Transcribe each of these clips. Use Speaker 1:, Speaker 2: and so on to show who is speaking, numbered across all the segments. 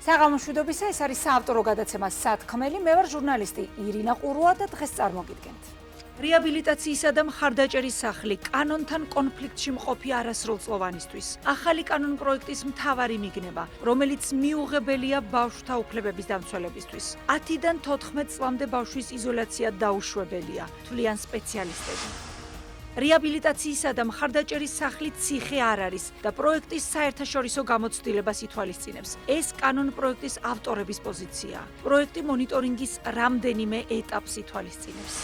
Speaker 1: საღამოშვიდობისა, ეს არის საავტორო გადაცემა სათქმელი, მე ვარ ჟურნალისტი ირინა ყურუა და დღეს წარმოგიდგენთ. რეაბილიტაციისა და მხარდაჭერის სახლი კანონთან კონფლიქტში მყოფი არასრულწლოვანისთვის. ახალი კანონ პროექტის მთავარი მიგნება, რომელიც მიუღებელია ბავშვთა უფლებების დამცველებისთვის. 10-დან 14 წლამდე ბავშვის იზოლაცია დაუშვებელია, თვლიან სპეციალისტები. რეაბილიტაციისა და მხარდაჭერის სახლი ციხე არ არის და პროექტის საერთაშორისო გამოცდილებას ითვალისწინებს. ეს კანონ პროექტის ავტორების პოზიციაა. პროექტი მონიტორინგის რამდენიმე ეტაპს ითვალისწინებს.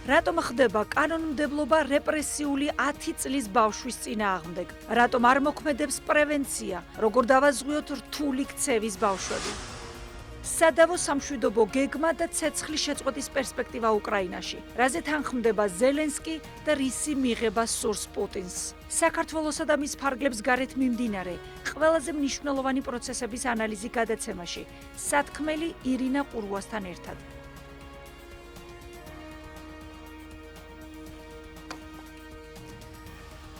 Speaker 1: რატომ ხდება კანონმდებლობა რეპრესიული 10 წლის ბავშვის წინააღმდეგ? რატომ არ მოქმედებს პრევენცია? როგორ დავაზღვიოთ რთული ქცევის ბავშვები? სადავო სამშვიდობო გეგმა და ცეცხლის შეწყვეტის პერსპექტივა უკრაინაში. რაზე თანხმდება ზელენსკი და რისი მიღება სურს პუტინს? საქართველოსა და მის ფარგლებს გარეთ მიმდინარე ყველაზე მნიშვნელოვანი პროცესების ანალიზი გადაცემაში. სათქმელი ირინა ყურუასთან ერთად.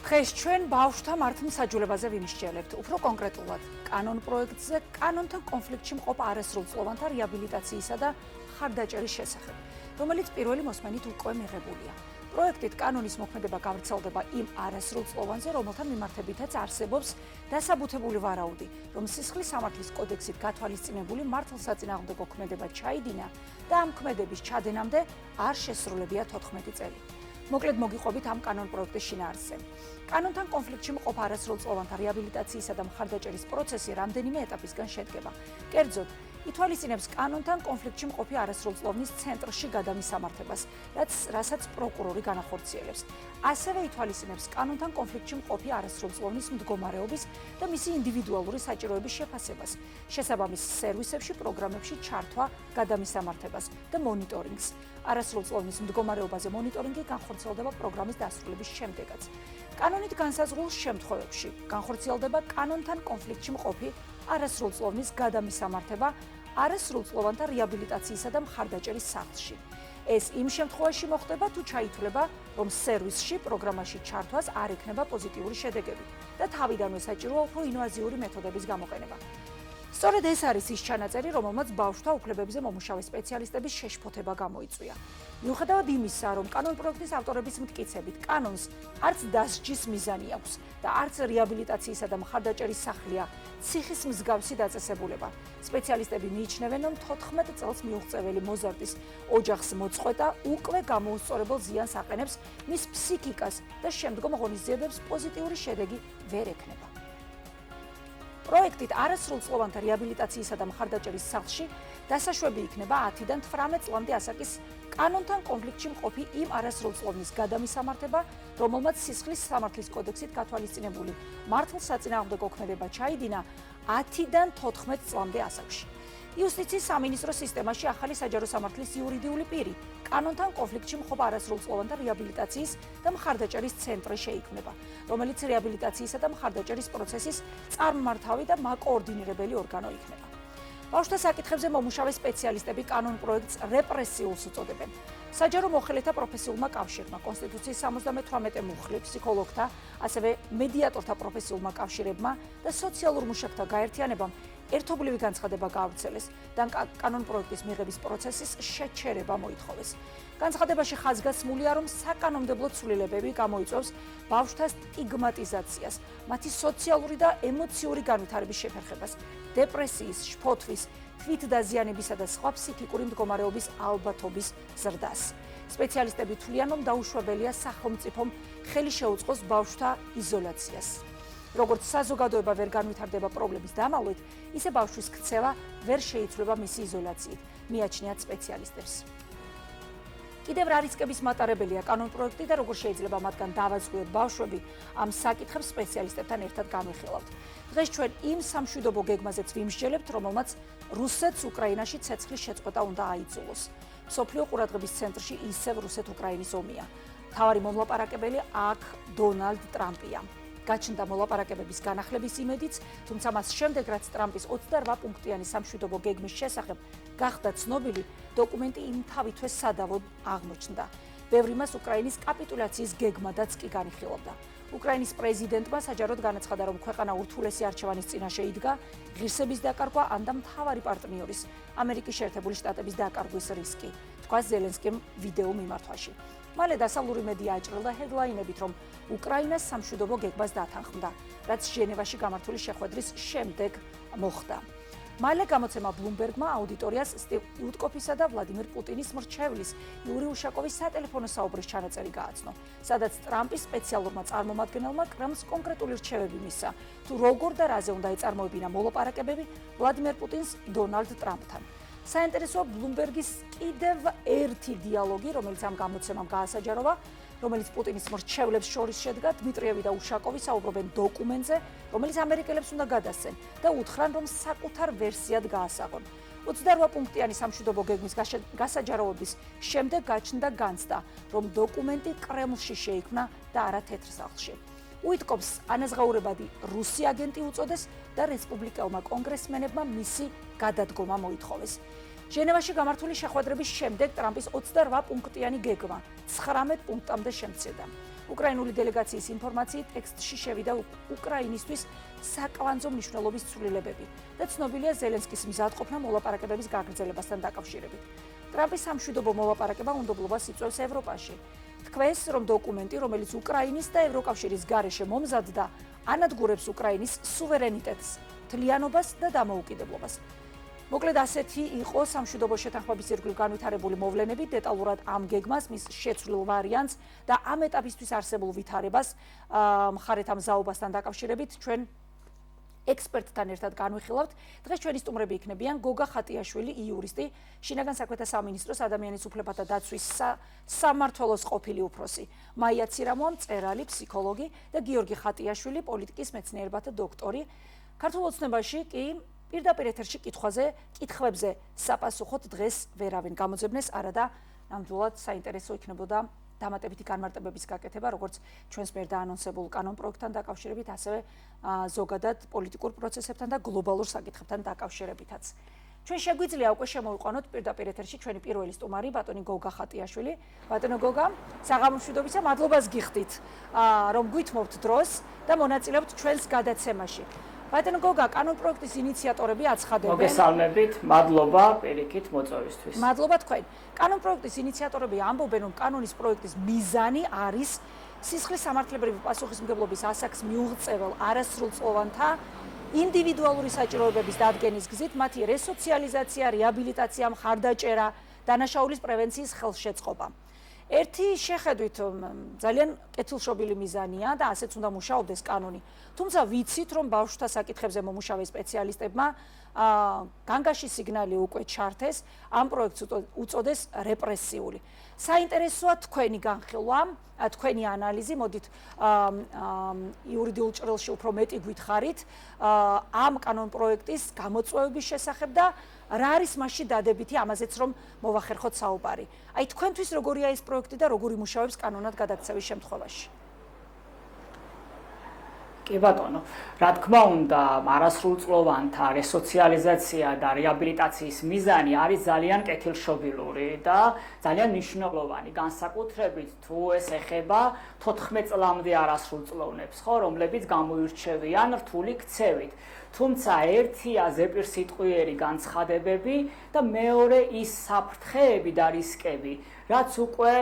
Speaker 1: დღეს ჩვენ ბავშვთა მართლმსაჯულებაზე ვიმსჯელებთ, უფრო კონკრეტულად, კანონ პროექტზე კანონთან კონფლიქტში მყოფ არასრულწლოვანთა რეაბილიტაციისა და მხარდაჭერის შესახებ, რომელიც პირველი მოსმენით უკვე მიღებულია. პროექტით კანონის მოქმედება გავრცელდება იმ არასრულწლოვანზე, რომელთა მიმართებითაც არსებობს დასაბუთებული ვარაუდი, რომ სისხლის სამართლის კოდექსით გათვალისწინებული მართლსაწინააღმდეგო ქმედება ჩაიდინა და ამ ქმედების ჩადენამდე არ შესრულებია 14 წელი. მოკლედ მოგიყვებით ამ კანონ პროექტის შინაარსზე. კანონთან კონფლიქტში მყოფ არასრულწლოვანთა რეაბილიტაციისა და მხარდაჭერის პროცესი რამდენიმე ეტაპისგან შედგება. კერძოდ, ითვალისწინებს კანონთან კონფლიქტში მყოფი არასრულწლოვნის ცენტრში გადამისამართებას, რასაც პროკურორი განახორციელებს. ასევე ითვალისწინებს კანონთან კონფლიქტში მყოფი არასრულწლოვნის მდგომარეობის და მისი ინდივიდუალური საჭიროების შეფასებას, შესაბამის სერვისებში, პროგრამებში ჩართვა გადამისამართებას და მონიტორინგს. არასრულწლოვნის მდგომარეობაზე მონიტორინგი განხორციელდება პროგრამის დასრულების შემდეგაც. კანონით განსაზღვრულ შემთხვევებში განხორციელდება კანონთან კონფლიქტში მყოფი არასრულწლოვნის გადამისამართება არასრულწლოვანთა რეაბილიტაციისა და მხარდაჭერის სახლში. ეს იმ შემთხვევაში მოხდება, თუ ჩაითვლება, რომ სერვისში, პროგრამაში ჩართვას არ ექნება პოზიტიური შედეგები და თავიდანვე საჭიროა უფრო ინვაზიური მეთოდების გამოყენება. სწორედ ეს არის ის ჩანაწერი, რომელმაც ბავშვთა უფლებებზე მომუშავე სპეციალისტების შეშფოთება გამოიწვია. მიუხედავად იმისა, რომ კანონ პროექტის ავტორების მტკიცებით, კანონს არც დასჯის მიზანი აქვს და არც რეაბილიტაციისა და მხარდაჭერის სახლია ციხის მსგავსი დაწესებულება. სპეციალისტები მიიჩნევენ, რომ 14 წელს მიუღწეველი მოზარდის ოჯახს მოწყვეტა უკვე გამოუსწორებელ ზიანს აყენებს მის ფსიქიკას და შემდგომ ღონისძიებებს პოზიტიური შედეგი ვერ ექნება. პროექტით არასრულწლოვანთა რეაბილიტაციისა და მხარდაჭერის სახლში დასაშვები იქნება 10-დან 18 წლამდე ასაკის კანონთან კონფლიქტში მყოფი იმ არასრულწლოვნის გადამისამართება, რომელმაც სისხლის სამართლის კოდექსით გათვალისწინებული მართლსაწინააღმდეგო ქმედება ჩაიდინა 10-დან 14 წლამდე ასაკში. იუსტიციის სამინისტრო სისტემაში ახალი საჯარო სამართლის იურიდიული პირი კანონთან კონფლიქტში მყოფ არასრულწლოვანთა რეაბილიტაციის და მხარდაჭერის ცენტრი შეიქმნება, რომელიც რეაბილიტაციისა და მხარდაჭერის პროცესის წარმმართავი და მაკოორდინირებელი ორგანო იქნება. ბავშვთა საკითხებზე მომუშავე სპეციალისტები კანონ პროექტს რეპრესიულს უწოდებენ. საჯარო მოხელეთა პროფესიულმა კავშირმა, კონსტიტუციის 78 მუხლი, ფსიქოლოგთა, ასევე მედიატორთა პროფესიულმა კავშირებმა და სოციალურ მუშაკთა გაერთიანებამ ერთობლივი განცხადება გაავრცელეს და კანონ პროექტის მიღების პროცესის შეჩერება მოითხოვეს. განცხადებაში ხაზგასმულია, რომ საკანონმდებლო ცვლილებები გამოიწვევს ბავშვთა სტიგმატიზაციას, მათი სოციალური და ემოციური განვითარების შეფერხებას, დეპრესიის, შფოთვის, თვითდაზიანებისა და სხვა ფსიქიკური მდგომარეობის ალბათობის ზრდას. სპეციალისტები თვლიან, რომ დაუშვებელია სახელმწიფომ ხელი შეუწყოს ბავშვთა იზოლაციას. როგორც საზოგადოება ვერ განვითარდება პრობლემის დამალვით, ისე ბავშვის ქცევა ვერ შეიცვლება მისი იზოლაციით, მიაჩნიათ სპეციალისტებს. კიდევ რა რისკების მატარებელია კანონ პროექტი და როგორ შეიძლება მათგან დავაზღვიოთ ბავშვები, ამ საკითხებს სპეციალისტებთან ერთად განვიხილავთ. დღეს ჩვენ იმ სამშვიდობო გეგმაზეც ვიმსჯელებთ, რომელმაც რუსეთს უკრაინაში ცეცხლის შეწყვეტა უნდა აიძულოს. მსოფლიო ყურადღების ცენტრში ისევ რუსეთ-უკრაინის ომია. მთავარი მომლაპარაკებელი აქ დონალდ ტრამპია. გაჩნდა მოლაპარაკებების განახლების იმედიც, თუმცა მას შემდეგ, რაც ტრამპის 28 პუნქტიანი სამშვიდობო გეგმის შესახებ გახდა ცნობილი, დოკუმენტი იმთავითვე სადავოდ აღმოჩნდა. ბევრი მას უკრაინის კაპიტულაციის გეგმადაც კი განიხილავდა. უკრაინის პრეზიდენტმა საჯაროდ განაცხადა, რომ ქვეყანა ურთულესი არჩევანის წინაშე იდგა, ღირსების დაკარგვა ან და მთავარი პარტნიორის, ამერიკის შეერთებული შტატების დაკარგვის რისკი, თქვა ზელენსკიმ ვიდეო მიმართვაში. მალე დასავლური მედია აჭრილდა ჰედლაინებით, რომ უკრაინას სამშვიდობო გეგმას დათანხმდა, რაც ჟენევაში გამართული შეხვედრის შემდეგ მოხდა. მალე გამოცემა ბლუმბერგმა აუდიტორიას სტივ უტკოფისა და ვლადიმირ პუტინის მრჩევლის იური უშაკოვის სატელეფონო საუბრის ჩანაწერი გააცნო, სადაც ტრამპის სპეციალურმა წარმომადგენელმა კრემლს კონკრეტული რჩევები მისცა, თუ როგორ და რაზე უნდა ეწარმოებინა მოლაპარაკებები ვლადიმერ პუტინს დონალდ ტრამპთან. საინტერესოა ბლუმბერგის კიდევ ერთი დიალოგი, რომელიც ამ გამოცემამ გაასაჯაროვა, რომელიც პუტინის მრჩევლებს შორის შედგა, დმიტრიევი და უშაკოვი საუბრობენ დოკუმენტზე, რომელიც ამერიკელებს უნდა გადასცენ და უთხრან, რომ საკუთარ ვერსიად გაასაღონ. 28 პუნქტიანი სამშვიდობო გეგმის გასაჯაროების შემდეგ გაჩნდა განცდა, რომ დოკუმენტი კრემლში შეიქმნა და არა თეთრ სახლში. უიტკოფს ანაზღაურებადი რუსი აგენტი უწოდეს და რესპუბლიკელმა კონგრესმენებმა მისი გადადგომა მოითხოვეს. ჟენევაში გამართული შეხვედრების შემდეგ ტრამპის 28 პუნქტიანი გეგმა 19 პუნქტამდე შემცირდა. უკრაინული დელეგაციის ინფორმაციით ტექსტში შევიდა უკრაინისთვის საკვანძო მნიშვნელობის ცვლილებები და ცნობილია ზელენსკის მზადყოფნა მოლაპარაკებების გაგრძელებასთან დაკავშირებით. ტრამპის სამშვიდობო მოლაპარაკება უნდობლობას იწვევს ევროპაში. თქვენს, რომ დოკუმენტი, რომელიც უკრაინის და ევროკავშირის გარეშე მომზადდა, ანადგურებს უკრაინის სუვერენიტეტს, თლიანობას და დამოუკიდებლობას. მოკლედ ასეთი იყო სამშვიდობო შეთანხმების ირგვლივ განვითარებული მოვლენები, დეტალურად ამ გეგმას, მის შეცვლილ ვარიანტს და ამ ეტაპისთვის არსებულ ვითარებას მხარეთა მზაობასთან დაკავშირებით ჩვენ ექსპერტთან ერთად განვიხილავთ. დღეს ჩვენი სტუმრები იქნებიან გოგა ხატიაშვილი, იურისტი, შინაგან საქმეთა სამინისტროს ადამიანის უფლებათა დაცვის სამმართველოს ყოფილი უფროსი, მაია ცირამოა, მწერალი, ფსიქოლოგი და გიორგი ხატიაშვილი, პოლიტიკის მეცნიერებათა დოქტორი. ქართულ ოცნებაში კი პირდაპირ ეთერში კითხვებზე საპასუხოდ დღეს ვერავინ გამოძებნეს, არა და ნამდვილად საინტერესო იქნებოდა დამატებითი განმარტებების გაკეთება, როგორც ჩვენს მიერ დაანონსებულ კანონ პროექტთან დაკავშირებით, ასევე ზოგადად პოლიტიკურ პროცესებთან და გლობალურ საკითხებთან დაკავშირებითაც. ჩვენ შეგვიძლია უკვე შემოვიყვანოთ პირდაპირ ეთერში ჩვენი პირველი სტუმარი, ბატონი გოგა ხატიაშვილი. ბატონო გოგა, საღამო მშვიდობისა, მადლობას გიხდით, რომ გვითმობთ დროს და მონაწილეობთ ჩვენს გადაცემაში. ბატონო გოგა, კანონ პროექტის ინიციატორები აცხადებენ.
Speaker 2: მოგესალმებით, მადლობა პირიქით მოწვევისთვის.
Speaker 1: მადლობა თქვენ. კანონ პროექტის ინიციატორები ამბობენ, რომ კანონის პროექტის მიზანი არის სისხლის სამართლებრივი პასუხისმგებლობის ასაკს მიუღწევალ არასრულწლოვანთა ინდივიდუალური საჭიროებების დადგენის გზით მათი რესოციალიზაცია, რეაბილიტაცია, მხარდაჭერა, დანაშაულის პრევენციის ხელშეწყობა. ერთი შეხედვით ძალიან კეთილშობილი მიზანია და ასეც უნდა მუშაობდეს კანონი. თუმცა ვიცით, რომ ბავშვთა საკითხებზე მომუშავე სპეციალისტებმა განგაში სიგნალი უკვე ჩართეს, ამ პროექტს უწოდეს რეპრესიული. საინტერესოა თქვენი განხილვა, თქვენი ანალიზი, მოდით იურიდიულ ჭრილში უფრო მეტი გითხარით ამ კანონ პროექტის გამოწვევების შესახებ და რა არის მასში დადებითი, ამაზეც რომ მოვახერხოთ საუბარი. აი თქვენთვის როგორია ეს პროექტი და როგორ იმუშავებს კანონად გადაქცევის შემთხვევაში?
Speaker 2: კი ბატონო, რა თქმა უნდა, არასრულწლოვანთა რესოციალიზაცია და რეაბილიტაციის მიზანი არის ძალიან კეთილშობილური და ძალიან მნიშვნელოვანი, განსაკუთრებით თუ ეს ეხება 14 წლამდე არასრულწლოვნებს, ხო, რომლებიც გამოირჩევიან რთული ქცევით. თუმცა ერთია ზეპირსიტყვიერი განცხადებები და მეორე ის საფრთხეები და რისკები, რაც უკვე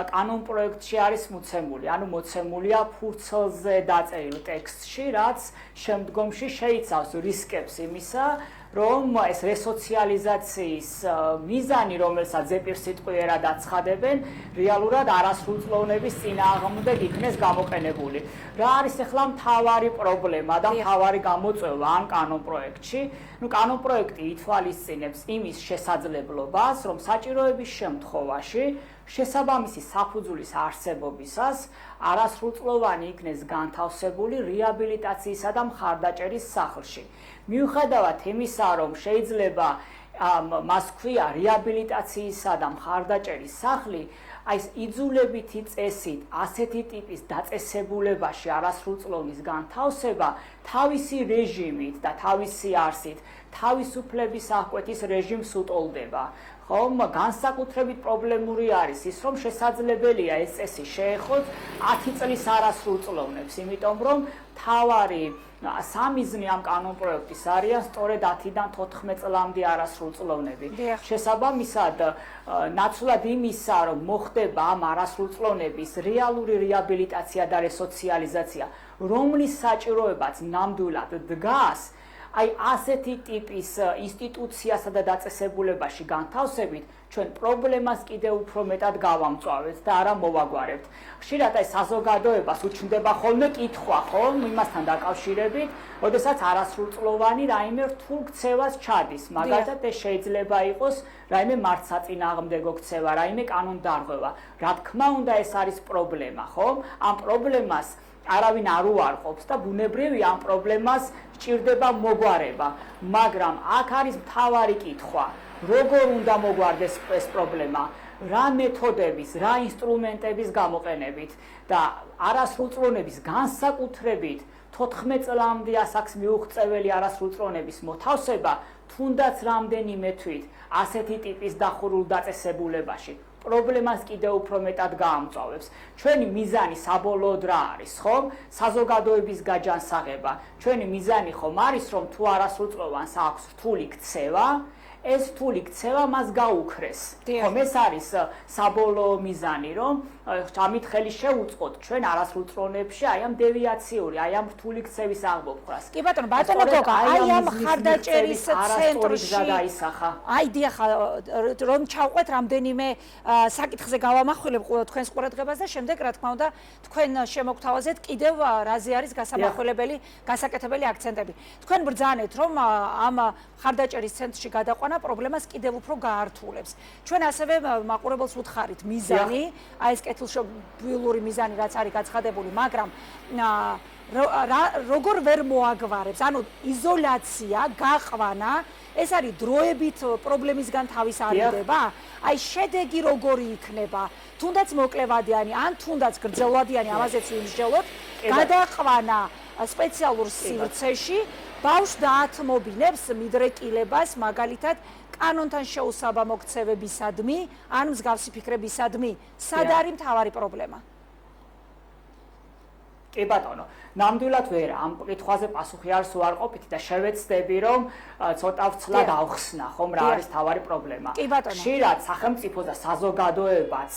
Speaker 2: კანონ პროექტში არის მოცემული, ანუ მოცემულია ფურცელზე დაწერილ ტექსტში, რაც შემდგომში შეიცავს რისკებს იმისა, რომ ეს რესოციალიზაციის მიზანი, რომელსაც ზეპირსიტყვიერად აცხადებენ, რეალურად არასრულწლოვნების წინააღმდეგ იქნეს გამოყენებული. რა არის ახლა მთავარი პრობლემა და მთავარი გამოწვევა ამ კანონ პროექტში? კანონ პროექტი ითვალისწინებს იმის შესაძლებლობას, რომ საჭიროების შემთხვევაში შესაბამისი საფუძვლის არსებობისას არასრულწლოვანი იქნეს განთავსებული რეაბილიტაციისა და მხარდაჭერის სახლში. მიუხედავად იმისა, რომ შეიძლება მას ქვია რეაბილიტაციისა და მხარდაჭერის სახლი, აი ეს იძულებითი წესით ასეთი ტიპის დაწესებულებაში არასრულწლოვნის განთავსება თავისი რეჟიმით და თავისი არსით თავისუფლების აღკვეთის რეჟიმს უტოლდება. ხომ განსაკუთრებით პრობლემური არის ის, რომ შესაძლებელია ეს წესი შეეხოს 10 წლის არასრულწლოვნებს, იმიტომ რომ თავარი სამიზნე ამ კანონპროექტის არიან სწორედ 10-დან 14 წლამდე არასრულწლოვნები. შესაბამისად, ნაცვლად იმისა, რომ მოხდება ამ არასრულწლოვნების რეალური რეაბილიტაცია და რესოციალიზაცია, რომლის საჭიროებაც ნამდვილად დგას, აი ასეთი ტიპის ინსტიტუციასა და დაწესებულებაში განთავსებით ჩვენ პრობლემას კიდევ უფრო მეტად გავამწვავებთ და არა მოვაგვარებთ. ხშირად აი საზოგადოებას უჩნდება ხოლმე კითხვა, ხომ, იმასთან დაკავშირებით, როდესაც არასრულწლოვანი რაიმე რთულ ქცევას ჩადის. მაგალითად, ეს შეიძლება იყოს რაიმე მართსაწინააღმდეგო ქცევა, რაიმე კანონდარღვევა. რა თქმა უნდა, ეს არის პრობლემა, ხომ? ამ პრობლემას არავინ არ უარყოფს და ბუნებრივია ამ პრობლემას სჭირდება მოგვარება, მაგრამ აქ არის მთავარი კითხვა, როგორ უნდა მოგვარდეს ეს პრობლემა, რა მეთოდების, რა ინსტრუმენტების გამოყენებით და არასრულწლოვნების განსაკუთრებით 14 წლამდე ასაკს მიუღწეველი არასრულწლოვნების მოთავსება თუნდაც რამდენიმე თვით ასეთი ტიპის დახურულ დაწესებულებაში პრობლემას კიდევ უფრო მეტად გაამწვავებს. ჩვენი მიზანი საბოლოოდ რა არის, ხომ? საზოგადოების გაჯანსაღება. ჩვენი მიზანი ხომ არის, რომ თუ არასრულწლოვანს აქვს რთული ქცევა, ეს რთული ქცევა მას გაუქრეს. ხომ ეს არის საბოლოო მიზანი, რომ ამით ხელი შევუწყოთ ჩვენ არასრულწლოვნებში აი ამ დევიაციური, აი ამ რთული ქცევის აღმოფხვრას.
Speaker 1: კი ბატონო გოგა, აი ამ ხარდაჭერის ცენტრში აი დიახ, რომ ჩავყვეთ რამდენიმე საკითხზე გავამახვილებ თქვენს ყურადღებას და შემდეგ რა თქმა უნდა თქვენ შემოგთავაზეთ კიდევ რაზე არის გასამახვილებელი, გასაკეთებელი აქცენტები. თქვენ ბრძანეთ, რომ ამ ხარდაჭერის ცენტრში გადაყვანა პრობლემას კიდევ უფრო გაართულებს. ჩვენ ასევე მაყურებელს უთხარით მიზანი, აი ეს კეთილშობილური მიზანი რაც არის გაცხადებული, მაგრამ როგორ ვერ მოაგვარებს, ანუ იზოლაცია, გაყვანა, ეს არის დროებით პრობლემისგან თავის არიდება? აი შედეგი როგორი იქნება? თუნდაც მოკლევადიანი, ან თუნდაც გრძელვადიანი, ამაზეც ვიმსჯელოთ, გადაყვანა სპეციალურ სივრცეში ბავშვს დაათმობინებს მიდრეკილებას, მაგალითად, კანონთან შეუსაბამო ქცევებისადმი, ან მსგავსი ფიქრებისადმი. სად არის მთავარი პრობლემა?
Speaker 2: კი ბატონო, ნამდვილად ვერ ამ კითხვაზე პასუხი არ უარყოფით და შევეცდები რომ ცოტა ვცლად ავხსნა, ხომ რა არის მთავარი პრობლემა. ხშირად სახელმწიფო და საზოგადოებაც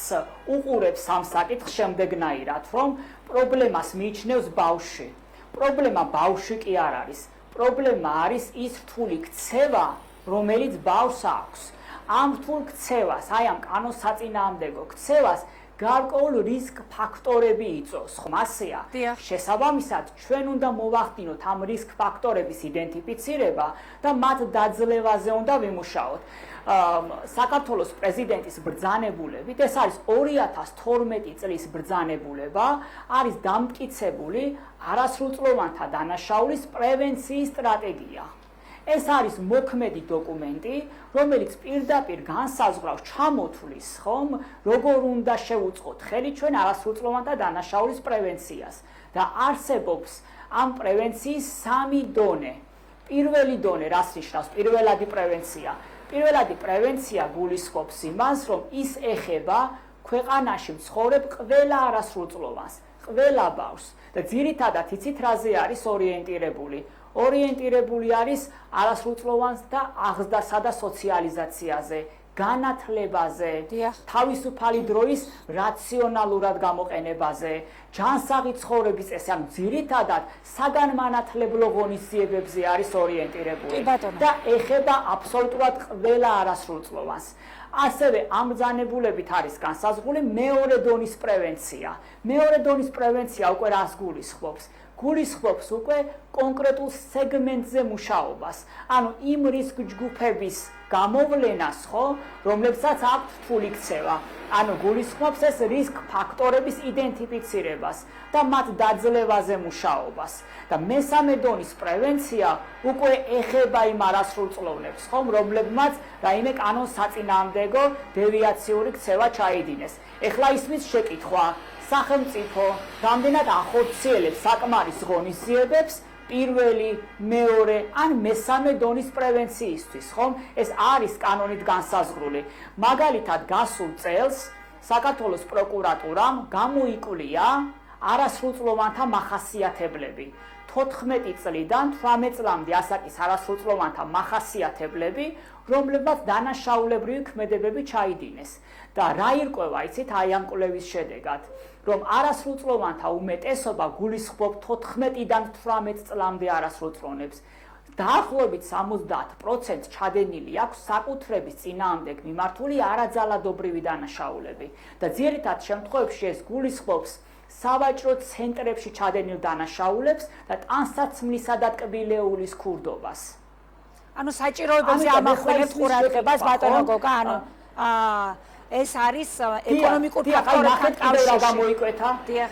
Speaker 2: უყურებს ამ საკითხს შემდეგნაირად, რომ პრობლემას მიიჩნევს ბავშვი. პრობლემა ბავშვი კი არ არის. პრობლემა არის ის რთული ქცევა, რომელიც ბავშვს აქვს. ამ რთულ ქცევას, აი ამ კანონსაწინააღმდეგო ქცევას გარკვეულ რისკ ფაქტორები იწვევს, ხომ ასეა? შესაბამისად, ჩვენ უნდა მოვახდინოთ ამ რისკ ფაქტორების იდენტიფიცირება და მათ დაძლევაზე უნდა ვიმუშაოთ. საქართველოს პრეზიდენტის ბრძანებულებით, ეს არის 2012 წლის ბრძანებულება, არის დამტკიცებული არასრულწლოვანთა დანაშაულის პრევენციის სტრატეგია. ეს არის მოქმედი დოკუმენტი, რომელიც პირდაპირ განსაზღვრავს ჩამოთვლის, ხომ, როგორ უნდა შევუწყოთ ხელი ჩვენ არასრულწლოვანთა დანაშაულის პრევენციას და არსებობს ამ პრევენციის 3 დონე. პირველი დონე რას ნიშნავს? პირველადი პრევენცია. პირველადი პრევენცია გულისხმობს იმას, რომ ის ეხება ქვეყანაში მცხოვრებ ყველა არასრულწლოვანს, ყველა ბავშვს და ძირითადად იცით რაზე არის ორიენტირებული? ორიენტირებული არის არასრულწლოვანთა აღზრდასა და სოციალიზაციაზე, განათლებაზე, თავისუფალი დროის რაციონალურად გამოყენებაზე, ჯანსაღი ცხოვრების წესი, ანუ ძირითადად საგანმანათლებლო ღონისძიებებზე არის ორიენტირებული და ეხება აბსოლუტურად ყველა არასრულწლოვანს. ასევე ამ ბრძანებულებით არის განსაზღვრული მეორე დონის პრევენცია. მეორე დონის პრევენცია უკვე რას გულისხმობს? გულისხმობს უკვე კონკრეტულ სეგმენტზე მუშაობას, ანუ იმ რისკ ჯგუფების გამოვლენას, ხო, რომლებსაც აქვთ რთული ქცევა. ანუ გულისხმობს ეს რისკ ფაქტორების იდენტიფიცირებას და მათ დაძლევაზე მუშაობას. და მესამე დონის პრევენცია უკვე ეხება იმ არასრულწლოვნებს, ხომ, რომლებმაც რაიმე კანონსაწინააღმდეგო დევიაციური ქცევა ჩაიდინეს. ეხლა ისმის შეკითხვა, სახელმწიფო რამდენად ახორციელებს საკმარის ღონისძიებებს პირველი, მეორე ან მესამე დონის პრევენციისთვის, ხომ? ეს არის კანონით განსაზღვრული. მაგალითად, გასულ წელს საქართველოს პროკურატურამ გამოიკვლია არასრულწლოვანთა მახასიათებლები. 14 წლიდან 18 წლამდე ასაკის არასრულწლოვანთა მახასიათებლები, რომლებმაც დანაშაულებრივი ქმედებები ჩაიდინეს. და რა ირკვევა, იცით, აი ამ კვლევის შედეგად, რომ არასრულწლოვანთა უმეტესობა გულისხმობს 14-დან 18 წლამდე არასრულწლოვანებს. დაახლოებით 70% ჩადენილი აქვს საკუთრების წინააღმდეგ მიმართული არაძალადობრივი დანაშაულები და ძირითად შემთხვევებში ეს გულისხმობს სავაჭრო ცენტრებში ჩადენილ დანაშაულებს და ტანსაცმლისა და ტკბილეულის ქურდობას.
Speaker 1: ანუ საჭიროებებზე ამახვილებთ ყურადღებას ბატონო გოგა, ანუ ეს არის ეკონომიკური ფაქტორებთან
Speaker 2: კავშირში. გამოიკვეთა?
Speaker 1: დიახ.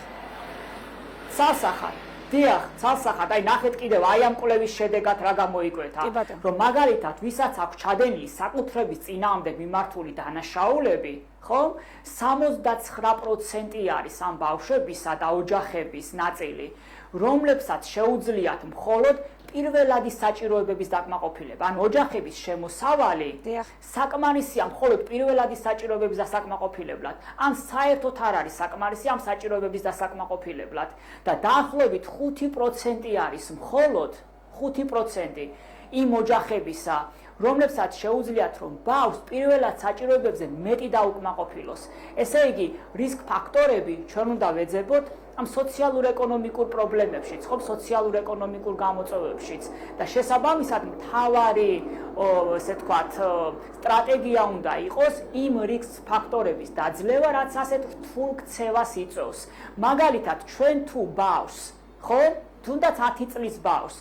Speaker 2: სასახად. დიახ, ცალსახად, აი ნახეთ კიდევ აი ამ კვლევის შედეგად რა გამოიკვეთა, რომ მაგალითად, ვისაც აქვს ჩადენილი საკუთრების წინააღმდეგ მიმართული დანაშაულები, ხო? 79% არის ამ ბავშვებისა და ოჯახების ნაწილი, რომლებსაც შეუძლიათ მხოლოდ პირველადი საჭიროებების დაკმაყოფილება, ან ოჯახების შემოსავალი საკმარისია მხოლოდ პირველადი საჭიროებების დასაკმაყოფილებლად, ან საერთოდ არ არის საკმარისი ამ საჭიროებების დასაკმაყოფილებლად და დაახლოებით 5% არის მხოლოდ 5% იმ ოჯახებისა, რომლებსაც შეუძლიათ რომ ბავშვს პირველად საჭიროებებზე მეტი დაუკმაყოფილოს. ესე იგი, რისკ ფაქტორები ჩვენ უნდა ვეძებოთ ამ სოციალურ-ეკონომიკურ პრობლემებშიც, ხო, სოციალურ-ეკონომიკურ გამოწვევებშიც და შესაბამისად მთავარი, ესე ვთქვათ, სტრატეგია უნდა იყოს იმ რისკ ფაქტორების დაძლევა, რაც ასეთ რთულ ქცევას იწვევს. მაგალითად, ჩვენ თუ ბავშვს, ხო, თუნდაც 10 წლის ბავშვს,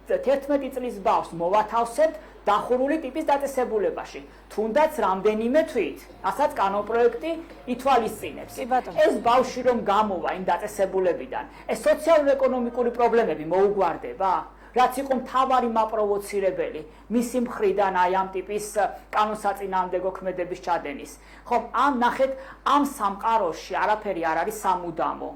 Speaker 2: 11 წლის ბავშვს მოვათავსებთ დახურული ტიპის დაწესებულებაში, თუნდაც რამდენიმე თვით, ასაც კანონპროექტი ითვალისწინებს. ეს ბავშვი რომ გამოვა იმ დაწესებულებიდან, ეს სოციალურ-ეკონომიკური პრობლემები მოუგვარდება, რაც იყო მთავარი მაპროვოცირებელი მისი მხრიდან აი ამ ტიპის კანონსაწინააღმდეგო ქმედების ჩადენის. ხომ, ნახეთ, ამ სამყაროში არაფერი არ არის სამუდამო.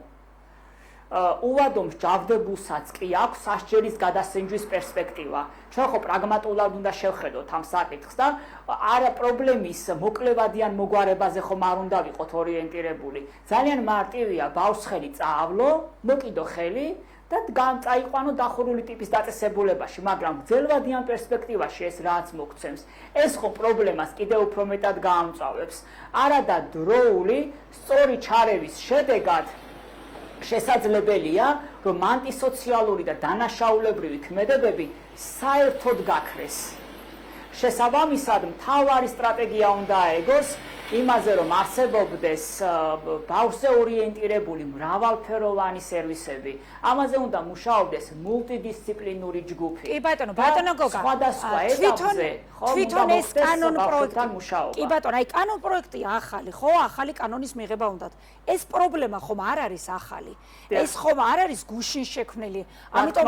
Speaker 2: უვადო მსჯავრდებულსაც კი აქვს სასჯელის გადასინჯვის პერსპექტივა. ჩვენ ხო პრაგმატულად უნდა შევხედოთ ამ საკითხს და არა პრობლემის მოკლევადიან მოგვარებაზე ხომ არ უნდა ვიყოთ ორიენტირებული. ძალიან მარტივია ბავშვს ხელი წაავლო, მოკიდო ხელი და წაიყვანო დახურული ტიპის დაწესებულებაში, მაგრამ გრძელვადიან პერსპექტივაში ეს რაც მოგცემს, ეს ხო პრობლემას კიდევ უფრო მეტად გაამწვავებს. არადა დროული სწორი ჩარევის შედეგად შესაძლებელია, რომ ანტისოციალური და დანაშაულებრივი ქმედებები საერთოდ გაქრეს. შესაბამისად, მთავარი სტრატეგია უნდა აეგოს იმაზე, რომ არსებობდეს ბავშვზე ორიენტირებული მრავალფეროვანი სერვისები. ამაზე უნდა მუშაობდეს მულტიდისციპლინური ჯგუფი.
Speaker 1: კი ბატონო, ბატონო გოგა.
Speaker 2: სხვადასხვა ეტაპზე
Speaker 1: თვითონ ეს კანონპროექტი
Speaker 2: მუშაობა.
Speaker 1: კი ბატონო, აი კანონპროექტი ახალი, ხო, ახალი კანონის მიღება უნდათ. ეს პრობლემა ხომ არ არის ახალი. ეს ხომ არ არის გუშინ შექმნილი. ამიტომ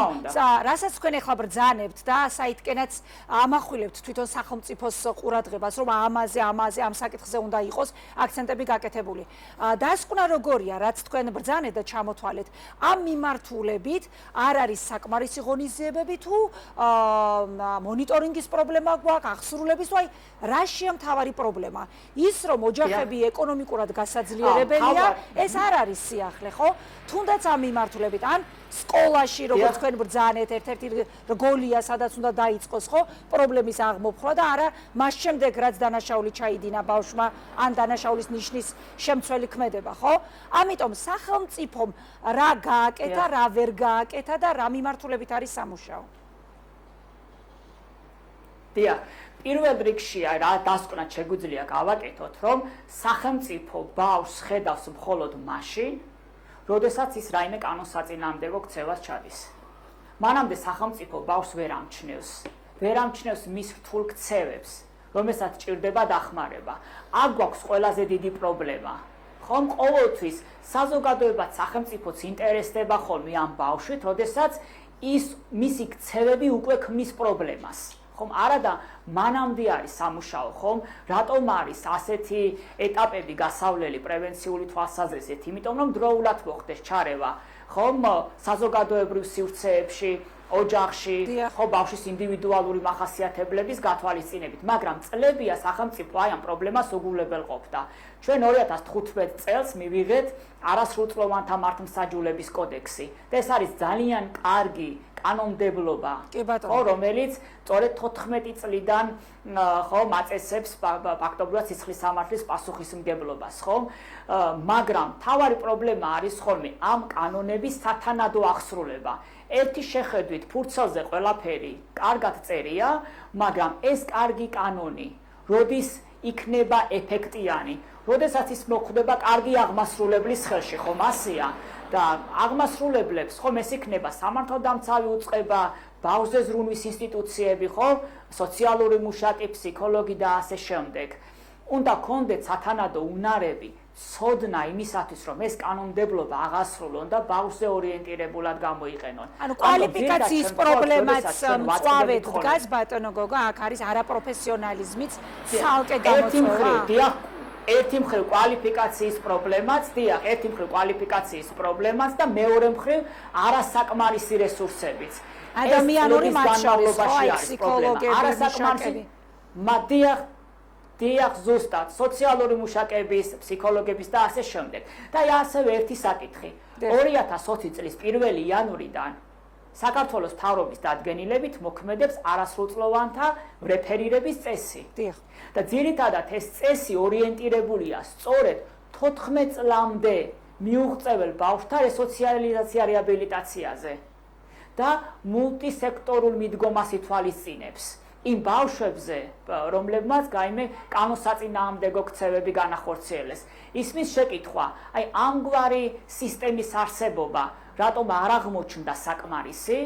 Speaker 1: რასაც თქვენ ახლა ბრძანებთ და საითკენაც ამახვილებთ თვითონ სახელმწიფოს ყურადღებას, რომ ამაზე ამ საკითხზე უნდა იყოს აქცენტები გაკეთებული. დასკვნა როგორია, რაც თქვენ ბრძანეთ და ჩამოთვალეთ, ამ მიმართულებით არ არის საკმარისი ღონისძიებები თუ მონიტორინგის პრობლემა გვაქვს, აღსრულების თუ აი რაშია მთავარი პრობლემა? ის რომ ოჯახები ეკონომიკურად გასაძლიერებელია, ეს არ არის სიახლე, ხო? თუნდაც ამ მიმართულებით ან სკოლაში, როგორც თქვენ ბრძანეთ, ერთ-ერთი რგოლია, სადაც უნდა დაიწყოს, ხო, პრობლემის აღმოფხვრა და არა მას შემდეგ, რაც დანაშაული ჩაიდინა ბავშვმა, ან დანაშაულის ნიშნის შემცველი ქმედება, ხო? ამიტომ სახელმწიფომ რა გააკეთა, რა ვერ გააკეთა და რა მიმართულებით არის სამუშაო?
Speaker 2: დიახ, პირველ რიგში რა დასკვნად შეგვიძლია გავაკეთოთ, რომ სახელმწიფო ბავშვს ხედავს მხოლოდ მაშინ, როდესაც ის რაიმე კანონსაწინააღმდეგო ქცევას ჩადის. მანამდე სახელმწიფო ბავშვს ვერ ამჩნევს მის რთულ ქცევებს, რომელსაც ჭირდება დახმარება. აქ გვაქვს ყველაზე დიდი პრობლემა. ხომ ყოველთვის საზოგადოებაც სახელმწიფოც ინტერესდება ხოლმე ამ ბავშვით, როდესაც მისი ქცევები უკვე ქმნის პრობლემას. ხომ არადა მანამდე არის სამუშაო, ხომ? რატომ არის ასეთი ეტაპები გასავლელი პრევენციული თვალსაზრისით? იმიტომ რომ დროულად მოხდეს ჩარევა, ხომ? საზოგადოებრივ სივრცეებში, ოჯახში, ხო ბავშვის ინდივიდუალური მახასიათებლების გათვალისწინებით, მაგრამ წლებია სახელმწიფო აი ამ პრობლემას უგულებელყოფდა. ჩვენ 2015 წელს მივიღეთ არასრულწლოვანთა მართლმსაჯულების კოდექსი და ეს არის ძალიან კარგი კანონმდებლობა, ხო, რომელიც სწორედ 14 წლიდან ხო მაწესებს ფაქტობრივად სისხლის სამართლის პასუხისმგებლობას, ხო? მაგრამ თავარი პრობლემა არის ხოლმე ამ კანონების სათანადო აღსრულება. ერთი შეხედვით ფურცელზე ყველაფერი კარგად წერია, მაგრამ ეს კარგი კანონი, როდის იქნება ეფექტიანი, როდესაც ის მოხვდება კარგი აღმასრულებლის ხელში, ხომ ასეა? და აღმასრულებლებს ხომ ეს იქნება სამართალდამცავი უწყება, ბავშვზე ზრუნვის ინსტიტუციები, ხო, სოციალური მუშაკი, ფსიქოლოგი და ასე შემდეგ. უნდა კონდეთ სათანადო უნარები, ცოდნა იმისათვის, რომ ეს კანონმდებლობა აღასრულონ და ბავშვზე ორიენტირებულად გამოიყენონ.
Speaker 1: ანუ კვალიფიკაციის პრობლემაც მწვავედ დგას ბატონო გოგო, აქ არის არაპროფესიონალიზმიც ცალკე გამოწვევა.
Speaker 2: ერთი მხრივ კვალიფიკაციის პრობლემაც, ერთი მხრივ კვალიფიკაციის პრობლემაც და მეორე მხრივ არასაკმარისი რესურსებიც.
Speaker 1: ადამიანური მათ შორის ფსიქოლოგები,
Speaker 2: არასაკმარისი. დიახ, ზუსტად, სოციალური მუშაკების, ფსიქოლოგების და ასე შემდეგ. და ასევე ერთი საკითხი. 2020 წლის 1 იანვრიდან საქართველოს მთავრობის დადგენილებით მოქმედებს არასრულწლოვანთა რეფერირების წესი. და ძირითადად ეს წესი ორიენტირებულია სწორედ 14 წლამდე მიუღწეվել ბავშვთა რესოციალიზაცია რეაბილიტაციაზე და მულტისექტორულ მიდგომას ითვალისწინებს. იმ ბავშვებზე, რომლებმაც გაიმე კანონსაწინააღმდეგო ქცევები განახორციელეს. ისმის შეკითხვა, აი ამგვარი სისტემის არსებობა, რატომ არ აღმოჩნდა საკმარისი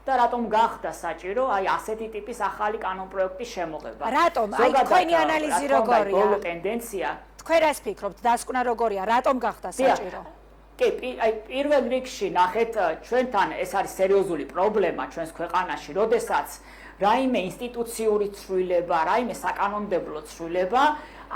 Speaker 2: და რატომ გახდა საჭირო აი ასეთი ტიპის ახალი კანონპროექტის შემოღება.
Speaker 1: რატომ? აი თქვენი ანალიზი როგორია?
Speaker 2: ბოლო ტენდენცია.
Speaker 1: თქვენ რას ფიქრობთ, დასკვნა როგორია, რატომ გახდა საჭირო?
Speaker 2: კი, აი პირველ რიგში ნახეთ, ჩვენთან ეს არის სერიოზული პრობლემა ჩვენს ქვეყანაში, როდესაც რაიმე ინსტიტუციური ცვლილება, რაიმე საკანონმდებლო ცვლილება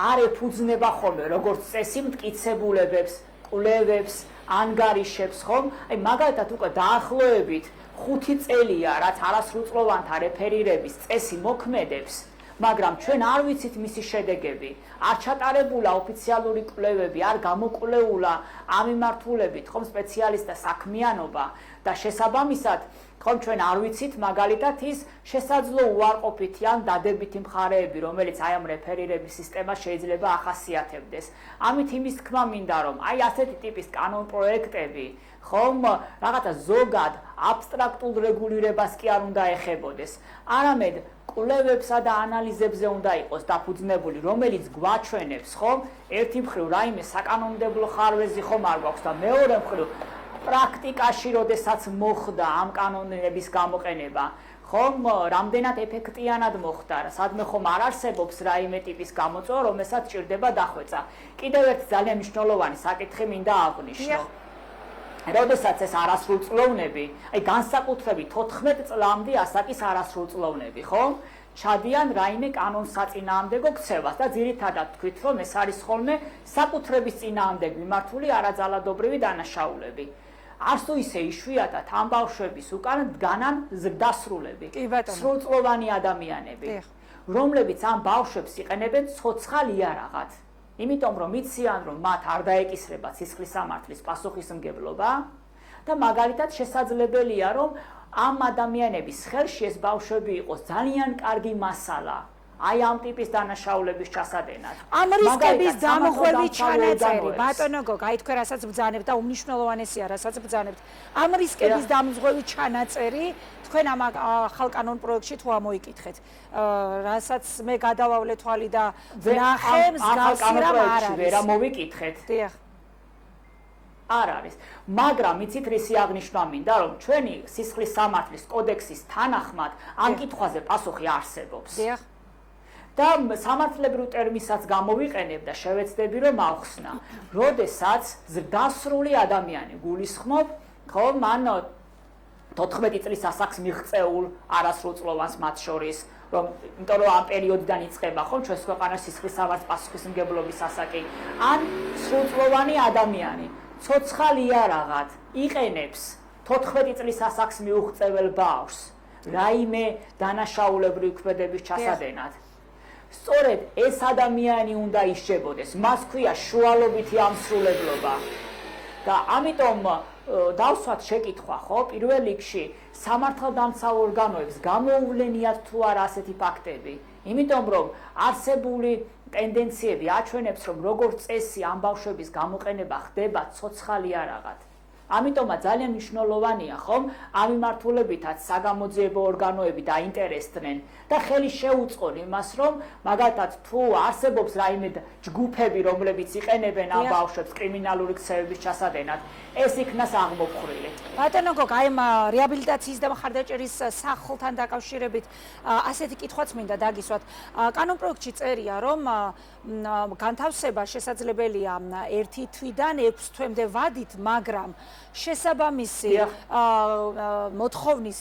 Speaker 2: არ ეფუძნება ხოლმე როგორც წესი მტკიცებულებებს, კვლევებს, ანგარიშებს, ხომ? აი მაგალითად უკვე დაახლოებით 5 წელია, რაც არასრულწლოვანთა რეფერირების წესი მოქმედებს, მაგრამ ჩვენ არ ვიცით მისი შედეგები. არ ჩატარებულა ოფიციალური კვლევები, არ გამოკვლეულა ამ მიმართულებით, ხომ სპეციალისტთა საქმიანობა და შესაბამისად ხომ ჩვენ არ ვიცით მაგალითად ის შესაძლო უარყოფითი ან დადებითი მხარეები, რომელიც აი ამ რეფერირების სისტემას შეიძლება ახასიათებდეს. ამით იმის თქმა მინდა, რომ აი ასეთი ტიპის კანონპროექტები ხომ რაღაცა ზოგად აბსტრაქტულ რეგულირებას კი არ უნდა ეხებოდეს. არამედ კვლევებსა და ანალიზებზე უნდა იყოს დაფუძნებული, რომელიც გვაჩვენებს, ხომ, ერთი მხრივ რაიმე საკანონმდებლო ხარვეზი ხომ არ გვაქვს და მეორე მხრივ პრაქტიკაში, როდესაც მოხდა ამ კანონების გამოყენება, ხომ, რამდენად ეფექტიანად მოხდა, სადმე ხომ არ არსებობს რაიმე ტიპის გამოწვევა, რომელსაც ჭირდება დახვეწა. კიდევ ერთი ძალიან მნიშვნელოვანი საკითხი მინდა აღვნიშნო. როდესაც ეს არასრულწლოვნები, აი განსაკუთრებით 14 წლამდე ასაკის არასრულწლოვნები, ხო? ჩადიან რაიმე კანონსაწინააღმდეგო ქცევას და ძირითადად თქვით, რომ ეს არის ხოლმე საკუთრების წინააღმდეგ მიმართული არაძალადობრივი დანაშაულები. არც თუ ისე იშვიათად ამ ბავშვების უკან დგანან ზრდასრულები, სრულწლოვანი ადამიანები, რომლებიც ამ ბავშვებს იყენებენ ცოცხალ იარაღად. იმიტომ რომ იციან, რომ მათ არ დაეკისრება სისხლის სამართლის პასუხისმგებლობა და მაგალითად შესაძლებელია, რომ ამ ადამიანების ხელში ეს ბავშვები იყოს ძალიან კარგი მასალა აი ამ ტიპის დანაშაულების ჩასადენად.
Speaker 1: ამ რისკების დამხვევი ჩანაწერი, ბატონო გოგო, აი თქვენ რასაც ბრძანებთ და უმნიშვნელოვანესია, რასაც ბრძანებთ. ამ რისკების დამხვევი ჩანაწერი თქვენ ამ ახალ კანონპროექტში თუ ამოიკითხეთ, რასაც მე გადავავლე თვალი და ვნახე მსგავსი რამ არ არის.
Speaker 2: ვერა მოვიკითხეთ.
Speaker 1: დიახ.
Speaker 2: არ არის. მაგრამ იცით რისი აღნიშნა მინდა, რომ ჩვენი სისხლის სამართლის კოდექსის თანახმად ამ კითხვაზე პასუხი არსებობს.
Speaker 1: დიახ.
Speaker 2: და სამართლებრივ ტერმინსაც გამოვიყენებ და შევეცდები რომ ავხსნა. როდესაც ზრდასრული ადამიანი გულისხმობ, ხო, მან 14 წლის ასაკს მიღწეულ არასრულწლოვანს მათ შორის, რომ იმიტომ რომ ამ პერიოდიდან იწყება, ხო, ჩვენს ქვეყანაში სისხლის სამართლის პასუხისმგებლობის ასაკი, ან სრულწლოვანი ადამიანი ცოცხალ იარაღად იყენებს 14 წლის ასაკს მიუღწეվել ბავშვს რაიმე დანაშაულებრივი ქმედების ჩასადენად. სწორედ ეს ადამიანი უნდა ისჯებოდეს. მას ქვია შუალობითი ამსრულებლობა. და ამიტომ დავსვათ შეკითხვა, ხო, პირველ რიგში სამართალდამცავ ორგანოებს გამოუვლენიათ თუ არა ასეთი ფაქტები. იმიტომ რომ არსებული ტენდენციები აჩვენებს, რომ როგორც წესი ამ ბავშვების გამოყენება ხდება ცოცხალი არაღად. ამიტომაც ძალიან მნიშვნელოვანია, ხომ, ამ მიმართულებითაც საგამოძიებო ორგანოები დაინტერესდნენ და ხელი შეუწყონ იმას, რომ მაგალითად თუ არსებობს რაიმე ჯგუფები, რომლებიც იყენებენ ამ ბავშვებს კრიმინალური ქცევების ჩასადენად, ეს იქნას აღმოფხვრილი.
Speaker 1: ბატონო გოგა, აი ამ რეაბილიტაციის და მხარდაჭერის სახლთან დაკავშირებით ასეთი კითხვაც მინდა დაგისვათ. კანონპროექტში წერია, რომ განთავსება შესაძლებელია 1 თვიდან 6 თვემდე ვადით, მაგრამ შესაბამისი მოთხოვნის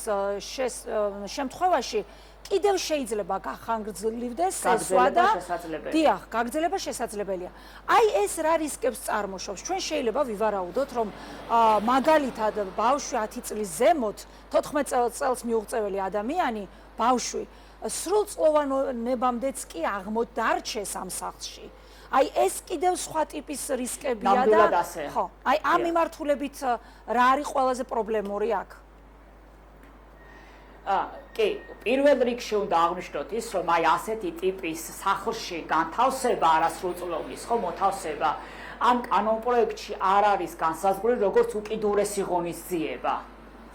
Speaker 1: შემთხვევაში კიდევ შეიძლება გახანგრძლივდეს სესვა და დიახ, გაგრძელება შესაძლებელია. აი ეს რა რისკებს წარმოშობს? ჩვენ შეიძლება ვივარაუდოთ, რომ მაგალითად ბავშვი 10 წლის ზემოთ 14 წელს მიუღწეველი ადამიანი, ბავშვი სრულწლოვანებამდეც კი აღმოდარჩეს ამ სახლში. აი ეს კიდევ სხვა ტიპის რისკებია და ხო, აი ამ მიმართულებით რა არის ყველაზე პრობლემური აქ?
Speaker 2: კი, პირველ რიგში უნდა აღვნიშნოთ ის, რომ აი ასეთი ტიპის სახლში განთავსება არასრულწლოვნის, ხო, მოთავსება ამ კანონპროექტში არ არის განსაზღვრული როგორც უკიდურესი ღონისძიება.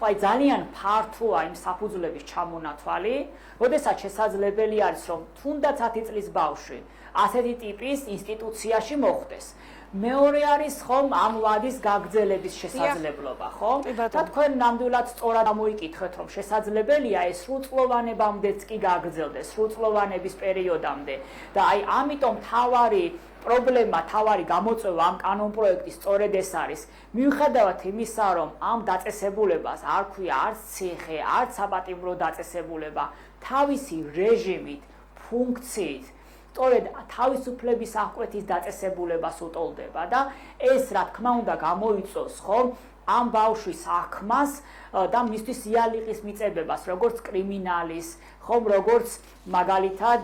Speaker 2: ხო, აი ძალიან ფართოა იმ საფუძვლების ჩამონათვალი, როდესაც შესაძლებელი არის, რომ თუნდაც 10 წლის ბავშვი ასეთი ტიპის ინსტიტუციაში მოხვდეს. მეორე არის ხომ ამ ვადის გაგრძელების შესაძლებლობა, ხო? და თქვენ ნამდვილად სწორად ამოიკითხეთ, რომ შესაძლებელია ეს სრულწლოვანებამდეც კი გაგრძელდეს, სრულწლოვანების პერიოდამდე. და აი ამიტომ თავარი პრობლემა, თავარი გამოწვევა ამ კანონპროექტის სწორედ ეს არის. მიუხედავად იმისა, რომ ამ დაწესებულებას არ ქვია არც ციხე, არც საპატიმრო დაწესებულება, თავისი რეჟიმით, ფუნქციით სწორედ თავისუფლების აღკვეთის დაწესებულებას უტოლდება და ეს რა თქმა უნდა გამოიწვევს ხომ ამ ბავშვის აღქმას და მისთვის იალიყის მიწებებას, როგორც კრიმინალის, ხომ როგორც მაგალითად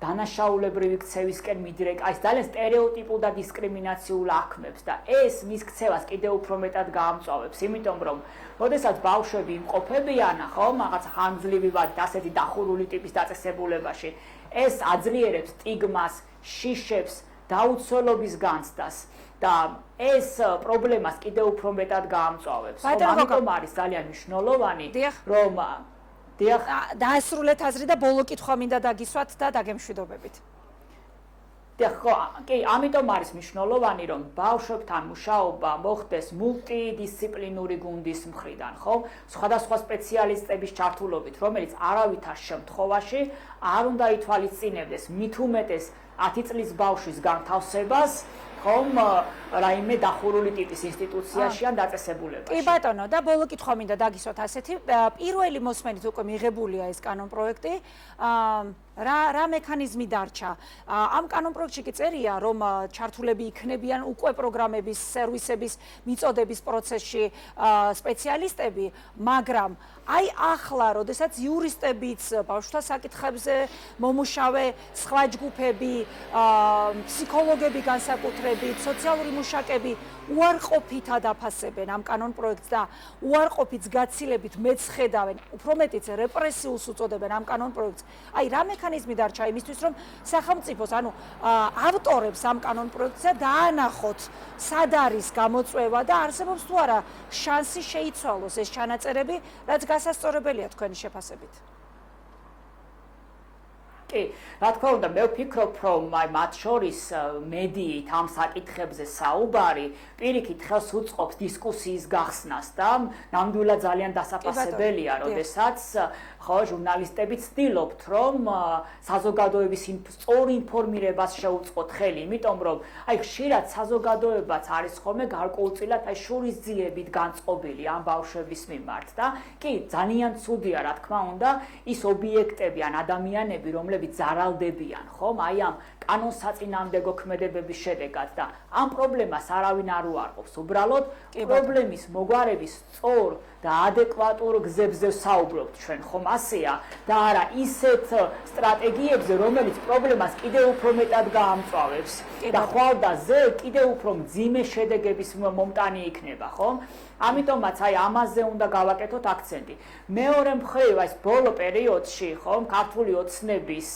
Speaker 2: დანაშაულებრივი ქცევისკენ მიდრეკა, ეს ძალიან სტერეოტიპულ და დისკრიმინაციულ აღქმებს და ეს მის ქცევას კიდევ უფრო მეტად გაამწვავებს, იმიტომ რომ როდესაც ბავშვები იმყოფებიან, ხომ, რაღაც ხანგრძლივი ვადით, ასეთი დახურული ტიპის დაწესებულებაში, ეს აძლიერებს სტიგმას, შიშებს, დაუცველობის განცდას და ეს პრობლემას კიდევ უფრო მეტად გაამწვავებს. ამიტომ არის ძალიან მნიშვნელოვანი, რომ
Speaker 1: დაასრულეთ აზრი და ბოლო კითხვა მინდა დაგისვათ და დაგემშვიდობებით.
Speaker 2: კი, ამიტომ არის მნიშვნელოვანი, რომ ბავშვებთან მუშაობა მოხდეს მულტიდისციპლინური გუნდის მხრიდან, ხო? სხვადასხვა სპეციალისტების ჩართულობით, რომელიც არავითარ შემთხვევაში არ უნდა ითვალისწინებდეს მით უმეტეს 10 წლის ბავშვის განთავსებას, ხომ, რაიმე დახურული ტიპის ინსტიტუციაში ან დაწესებულებაში.
Speaker 1: კი ბატონო, და ბოლო კითხვა მინდა დაგისვათ ასეთი, პირველი მოსმენით უკვე მიღებულია ეს კანონპროექტი, რა მექანიზმი დარჩა? ამ კანონპროექტში კი წერია, რომ ჩართულები იქნებიან უკვე პროგრამების, სერვისების მიწოდების პროცესში სპეციალისტები, მაგრამ აი ახლა, როდესაც იურისტებიც ბავშვთა საკითხებზე მომუშავე სხვა ჯგუფები, ფსიქოლოგები განსაკუთრებით, სოციალური მუშაკები უარყოფითად აფასებენ ამ კანონპროექტს და უარყოფით გაცილებით მეცხედავენ, უფრო მეტიც რეპრესიულს უწოდებენ ამ კანონპროექტს. აი რა მექანიზმი დარჩა იმისთვის, რომ სახელმწიფოს, ანუ ავტორებს ამ კანონპროექტსა დაანახოთ, სად არის გამოწვევა და არსებობს თუ არა შანსი შეიცვალოს ეს ჩანაწერები, რაც გასასწორებელია თქვენი შეფასებით.
Speaker 2: კი, რა თქმა უნდა, მე ვფიქრობ, რომ მათ შორის მედიით ამ საკითხებზე საუბარი პირიქით ხელს უწყობს დისკუსიის გახსნას და ნამდვილად ძალიან დასაფასებელია, როდესაც ხო ჟურნალისტები ცდილობთ, რომ საზოგადოების სწორ ინფორმირებას შეუწყოთ ხელი, იმიტომ რომ აი ხშირად საზოგადოებაც არის ხოლმე გარკვეულწილად აი შურისძიებით განწყობილი ამ ბავშვების მიმართ და კი, ძალიან ცუდია, რა თქმა უნდა, ის ობიექტები ან ადამიანები, რომლებიც ზარალდებიან, ხომ, აი ამ კანონს საწინააღმდეგო ქმედებების შედეგად და ამ პრობლემას არავინ არ უარყოფს. უბრალოდ პრობლემის მოგვარების სწორ და ადეკვატურ გზებზე საუბრობთ ჩვენ, ხომ ასეა და არა ისეთ სტრატეგიებზე, რომელიც პრობლემას კიდევ უფრო მეტად გაამწვავებს და ხვალდაზე კიდევ უფრო მძიმე შედეგების მომტანი იქნება, ხომ? ამიტომაც აი ამაზე უნდა გავაკეთოთ აქცენტი. მეორე მხრივ ეს ბოლო პერიოდში, ხომ, ქართული ოცნების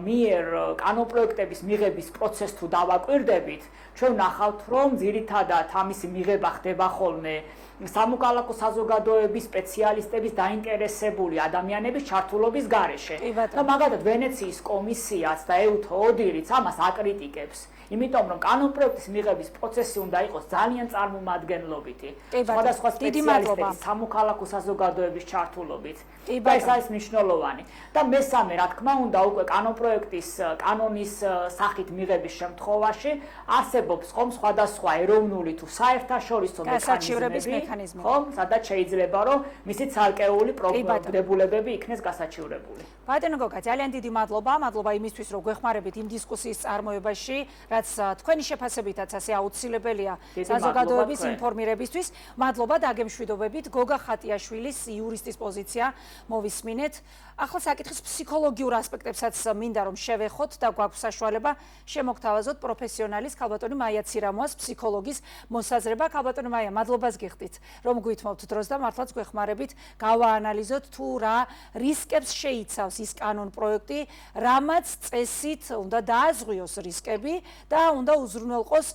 Speaker 2: მიერ კანონპროექტების მიღების პროცესს თუ დავაკვირდებით, ჩვენ ვნახავთ, რომ ძირითადად ამისი მიღება ხდება ხოლმე სამოქალაქო საზოგადოების სპეციალისტების დაინტერესებული ადამიანების ჩართულობის გარეშე. და მაგალითად ვენეციის კომისიაც და ეუთო ოდირიც ამას აკრიტიკებს. იმიტომ რომ კანონპროექტის მიღების პროცესი უნდა იყოს ძალიან წარმომადგენლობითი, სხვადასხვა სპეციალისტების, სამოქალაქო საზოგადოების ჩართულობით. და ეს არის მნიშვნელოვანი. და მესამე, რა თქმა უნდა, უკვე კანონპროექტის კანონის სახით მიღების შემთხვევაში არსებობს ხომ სხვადასხვა ეროვნული თუ საერთაშორისო მექანიზმები, ხომ, სადაც შეიძლება რომ მისი ცალკეული დებულებები იქნეს გასაჩივრებული.
Speaker 1: ბატონო გოგა, ძალიან დიდი მადლობა იმისთვის, რომ გვეხმარებით იმ დისკუსიის წარმოებაში, რაც თქვენი შეფასებითაც ასე აუცილებელია საზოგადოების ინფორმირებისთვის. მადლობა დაგემშვიდობებით. გოგა ხატიაშვილის იურისტის პოზიცია მოვისმინეთ. ახლა საკითხის ფსიქოლოგიურ ასპექტებსაც მინდა რომ შევეხოთ და გვაქვს საშუალება შემოგთავაზოთ პროფესიონალის ქალბატონი მაია ცირამოას ფსიქოლოგის მოსაზრება. ქალბატონი მაია, მადლობას გიხდით, რომ გვითმობთ დროს და მართლაც გვეხმარებით გავაანალიზოთ თუ რა რისკებს შეიცავს ის კანონპროექტი, რამაც წესით უნდა დააზღვიოს რისკები და უნდა უზრუნველყოს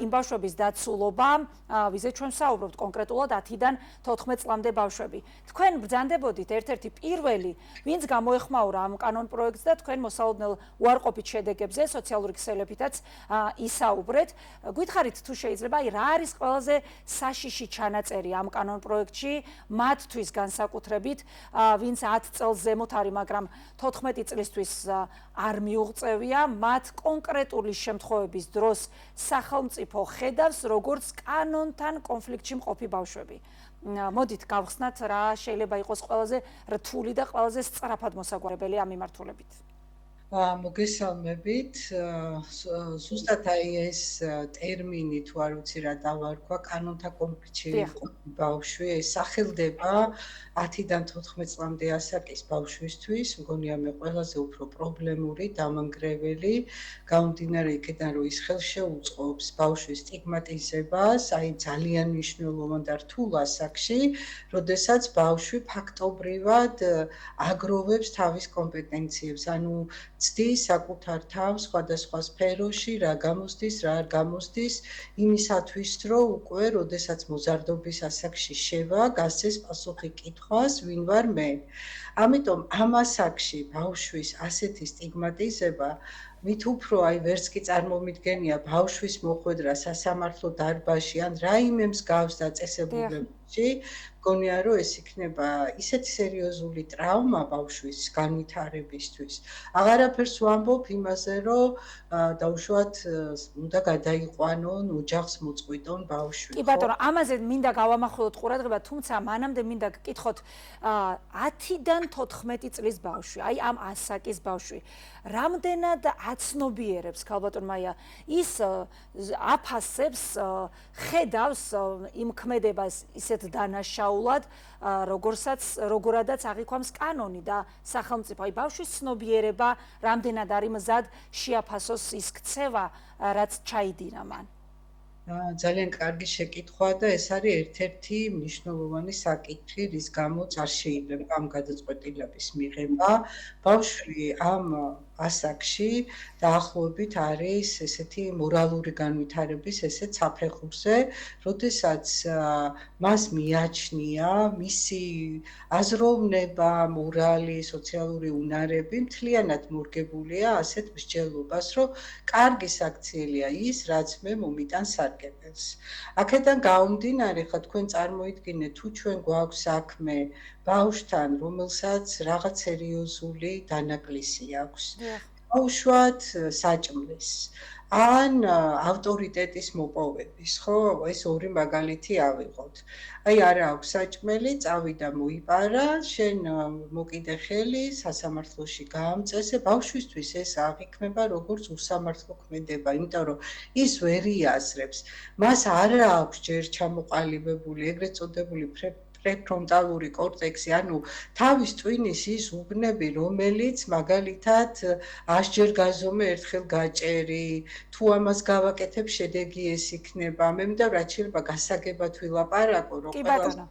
Speaker 1: იმ ბავშვების დაცულობა, ვიზე ჩვენ ვსაუბრობთ კონკრეტულად 10-დან 14 წლამდე ბავშვები. თქვენ ბრძანდებოდით ერთ-ერთი პირველი, ვინც გამოეხმაურა ამ კანონპროექტს და თქვენ მოსალოდნელ უარყოფით შედეგებზე სოციალური ქსელებითაც ისაუბრეთ. გითხარით თუ შეიძლება, აი რა არის ყველაზე საშიში ჩანაწერი ამ კანონპროექტში მათთვის განსაკუთრებით, ვინც 10 წელს ზემოთ არის, მაგრამ 14 წლისთვის არ მიუღწევია, მათ კონკრეტული შემთხვევების დროს სახელმწიფო ხედავს როგორც კანონთან კონფლიქტში მყოფი ბავშვები. მოდით გავხსნათ რა შეიძლება იყოს ყველაზე რთული და ყველაზე სწრაფად მოსაგვარებელი ამ მიმართულებით.
Speaker 3: მოგესალმებით. ზუსტად აი ეს ტერმინი თუ არ ვიცი რა დავარქვა, კანონთან კონფლიქტში მყოფი ბავშვი, ეს სახელდება 10-დან 14 წლამდე ასაკის ბავშვისთვის, მგონია მე ყველაზე უფრო პრობლემური, დამანგრეველი, გამომდინარე იქიდან, რომ ის ხელშეუწყობს ბავშვის სტიგმატიზებას, აი ძალიან მნიშვნელოვან და რთულ ასაკში, როდესაც ბავშვი ფაქტობრივად აგროვებს თავის კომპეტენციებს, ანუ ცდის საკუთარ თავს სხვადასხვა სფეროში, რა გამოსდის, რა არ გამოსდის, იმისათვის, რომ უკვე, როდესაც მოზარდობის ასაკში შევა, გასცეს პასუხი კითხვას, ვინ ვარ მე. ამიტომ ამ ასაკში ბავშვის ასეთი სტიგმატიზება მით უფრო აი ვერც კი წარმომიდგენია ბავშვის მოხვედრა სასამართლო დარბაზში ან რაიმე მსგავს დაწესებულებაში, მგონია რომ ეს იქნება ისეთი სერიოზული ტრავმა ბავშვის განვითარებისთვის. აღარაფერს ვამბობ იმაზე, რომ დაუშვათ უნდა გადაიყვანონ, ოჯახს მოწყვიტონ ბავშვი.
Speaker 1: კი ბატონო, ამაზე მინდა გავამახვილოთ ყურადღება, თუმცა მანამდე მინდა გკითხოთ 10-დან 14 წლის ბავშვი, აი ამ ასაკის ბავშვი, რამდენად აცნობიერებს ქალბატონ მაია ის აფასებს, ხედავს იმ ქმედებას ისეთ დანაშაულად, როგორადაც აღიქვამს კანონი და სახელმწიფო. აი ბავშვის ცნობიერება რამდენად არის მზად შეაფასოს ის ქცევა, რაც ჩაიდინა მან.
Speaker 3: ძალიან კარგი შეკითხვა და ეს არის ერთ-ერთი მნიშვნელოვანი საკითხი, რის გამოც არ შეიძლება ამ გადაწყვეტილების მიღება. ბავშვი ამ ასაკში დაახლოებით არის ესეთი მორალური განვითარების ესეთ საფეხურზე, როდესაც მას მიაჩნია მისი აზროვნება, მორალი, სოციალური უნარები მთლიანად მორგებულია ასეთ მსჯელობას, რომ კარგი საქციელია ის, რაც მე მომიტანს სარგებელს. აქედან გამომდინარე, ხა თქვენ წარმოიდგინეთ, თუ ჩვენ გვაქვს საქმე ბავშვთან, რომელსაც რაღაც სერიოზული დანაკლისი აქვს. ბავშვად საჭმლის ან ავტორიტეტის მოპოვების, ხო? ეს ორი მაგალითი ავიღოთ. აი არა აქვს საჭმელი, წავიდა მოიპარა, შენ მოკიდე ხელი, სასამართლოში გაამწესე, ბავშვისთვის ეს აღიქმება როგორც უსამართლო ქმედება, იმიტომ რომ ის ვერ იაზრებს. მას არა აქვს ჯერ ჩამოყალიბებული ეგრეთ წოდებული პრეფრონტალური კორტექსი, ანუ თავის ტვინის ის უბნები, რომელიც მაგალითად 100-ჯერ გაზომე ერთხელ გაჭერი, თუ ამას გავაკეთებ, შედეგი ეს იქნება. მე მინდა რაც შეიძლება გასაგებად ვილაპარაკო, რომ ყველა